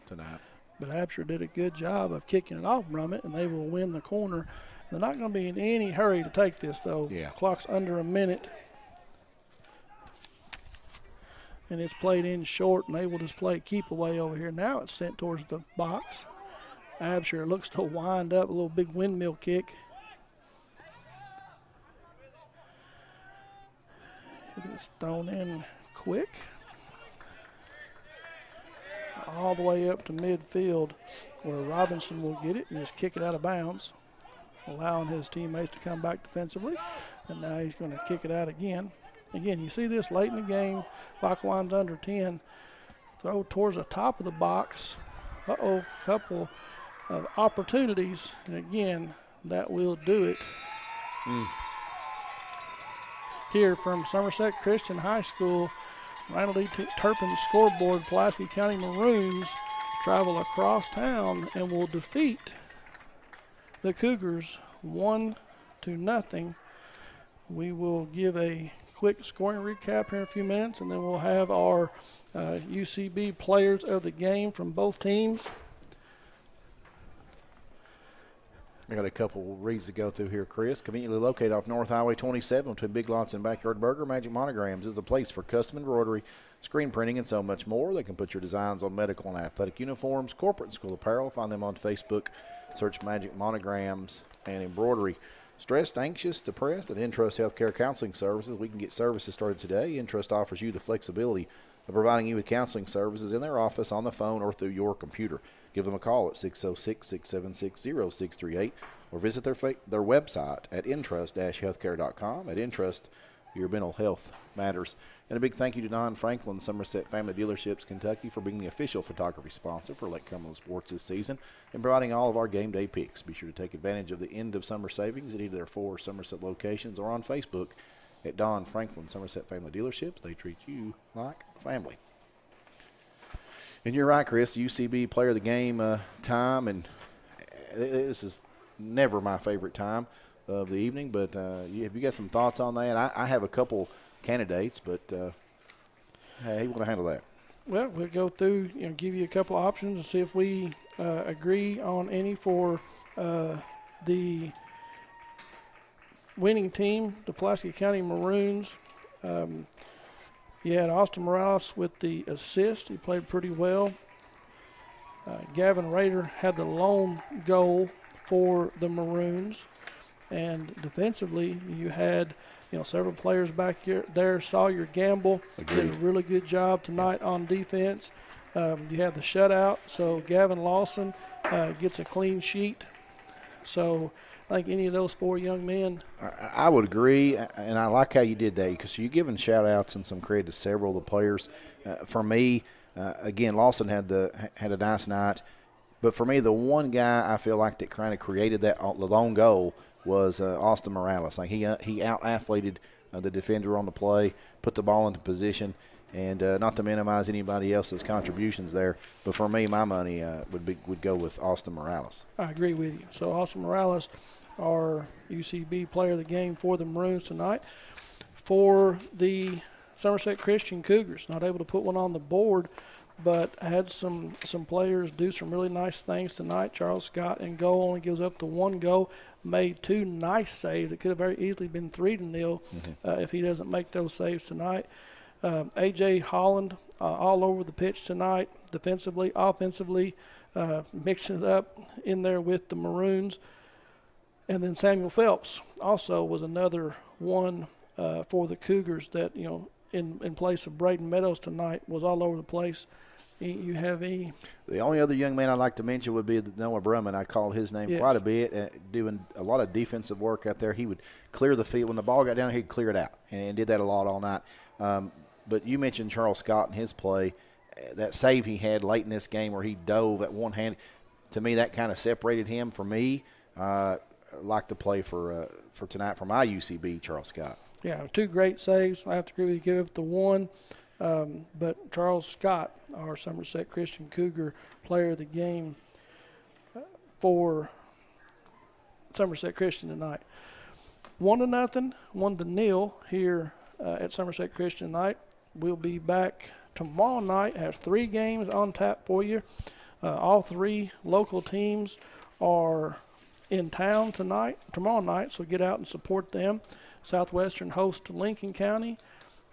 tonight. But Apsher did a good job of kicking it off Brummett, and they will win the corner. They're not going to be in any hurry to take this, though. Yeah. Clock's under a minute. And it's played in short, and they will just play keep away over here. Now it's sent towards the box. Apsher looks to wind up a little big windmill kick. It is thrown in quick. All the way up to midfield where Robinson will get it and just kick it out of bounds, allowing his teammates to come back defensively. And now he's going to kick it out again. Again, you see this late in the game. Clock line's under 10. Throw towards the top of the box. Couple of opportunities. And again, that will do it. Here from Somerset Christian High School, Randall D. Turpin scoreboard, Pulaski County Maroons travel across town and will defeat the Cougars 1-0. We will give a quick scoring recap here in a few minutes, and then we'll have our UCB players of the game from both teams. I got a couple reads to go through here, Chris. Conveniently located off North Highway 27 between Big Lots and Backyard Burger, Magic Monograms is the place for custom embroidery, screen printing, and so much more. They can put your designs on medical and athletic uniforms, corporate and school apparel. Find them on Facebook. Search Magic Monograms and Embroidery. Stressed, anxious, depressed? At Entrust Healthcare Counseling Services, we can get services started today. Entrust offers you the flexibility of providing you with counseling services in their office, on the phone, or through your computer. Give them a call at 606-676-0638 or visit their website at entrust-healthcare.com. At Entrust, your mental health matters. And a big thank you to Don Franklin, Somerset Family Dealerships, Kentucky, for being the official photography sponsor for Lake Cumberland Sports this season and providing all of our game day picks. Be sure to take advantage of the end of summer savings at either their 4 Somerset locations or on Facebook at Don Franklin, Somerset Family Dealerships. They treat you like family. And you're right, Chris, UCB player of the game time, and this is never my favorite time of the evening, but have you got some thoughts on that? I have a couple candidates, but how you want to handle that? Well, we'll go through, give you a couple options and see if we agree on any for the winning team, the Pulaski County Maroons. You had Austin Morales with the assist. He played pretty well. Gavin Rader had the lone goal for the Maroons. And defensively, you had several players back there. Sawyer Gamble did a really good job tonight on defense. You had the shutout, so Gavin Lawson gets a clean sheet. So I think any of those 4 young men. I would agree, and I like how you did that because you're giving shout-outs and some credit to several of the players. For me, again, Lawson had a nice night. But for me, the one guy I feel like that kind of created that lone goal was Austin Morales. Like he out-athleted the defender on the play, put the ball into position, and not to minimize anybody else's contributions there. But for me, my money would go with Austin Morales. I agree with you. So Austin Morales, our UCB player of the game for the Maroons tonight. For the Somerset Christian Cougars, not able to put one on the board, but had some players do some really nice things tonight. Charles Scott in goal only gives up the 1 goal, made 2 nice saves. It could have very easily been 3-0 if he doesn't make those saves tonight. A.J. Holland all over the pitch tonight, defensively, offensively, mixing it up in there with the Maroons. And then Samuel Phelps also was another one for the Cougars that, in place of Braden Meadows tonight, was all over the place. You have any? The only other young man I'd like to mention would be Noah Brumman. I called his name quite a bit, doing a lot of defensive work out there. He would clear the field. When the ball got down, he'd clear it out, and did that a lot all night. But you mentioned Charles Scott and his play. That save he had late in this game where he dove at one hand, to me that kind of separated him. For me, I like to play for tonight for my UCB, Charles Scott. Yeah, 2 great saves. I have to agree with you, give up the 1. But Charles Scott, our Somerset Christian Cougar player of the game for Somerset Christian tonight. 1-0, 1-0 here at Somerset Christian tonight. We'll be back tomorrow night. Have 3 games on tap for you. All 3 local teams are in town tomorrow night, so get out and support them. Southwestern hosts Lincoln County.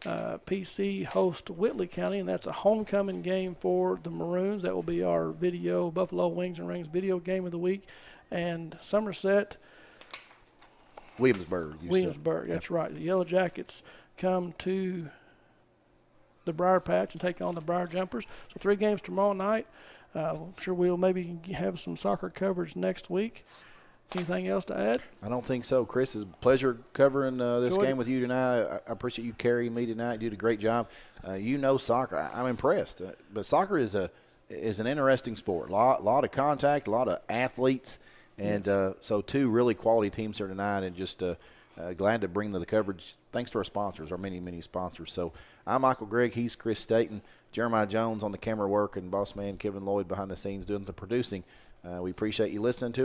PC hosts Whitley County, and that's a homecoming game for the Maroons. That will be our video, Buffalo Wings and Rings video game of the week. And Somerset, Williamsburg, that's right. The Yellow Jackets come to the Briar Patch and take on the Briar Jumpers. So 3 games tomorrow night. I'm sure we'll maybe have some soccer coverage next week. Anything else to add? I don't think so, Chris. It's a pleasure covering this game with you tonight. I appreciate you carrying me tonight. You did a great job. Soccer. I'm impressed. But soccer is an interesting sport. A lot of contact, a lot of athletes. And so 2 really quality teams here tonight, and just glad to bring the coverage. Thanks to our sponsors, our many, many sponsors. So I'm Michael Gregg. He's Chris Staten. Jeremiah Jones on the camera work, and boss man Kevin Lloyd behind the scenes doing the producing. We appreciate you listening to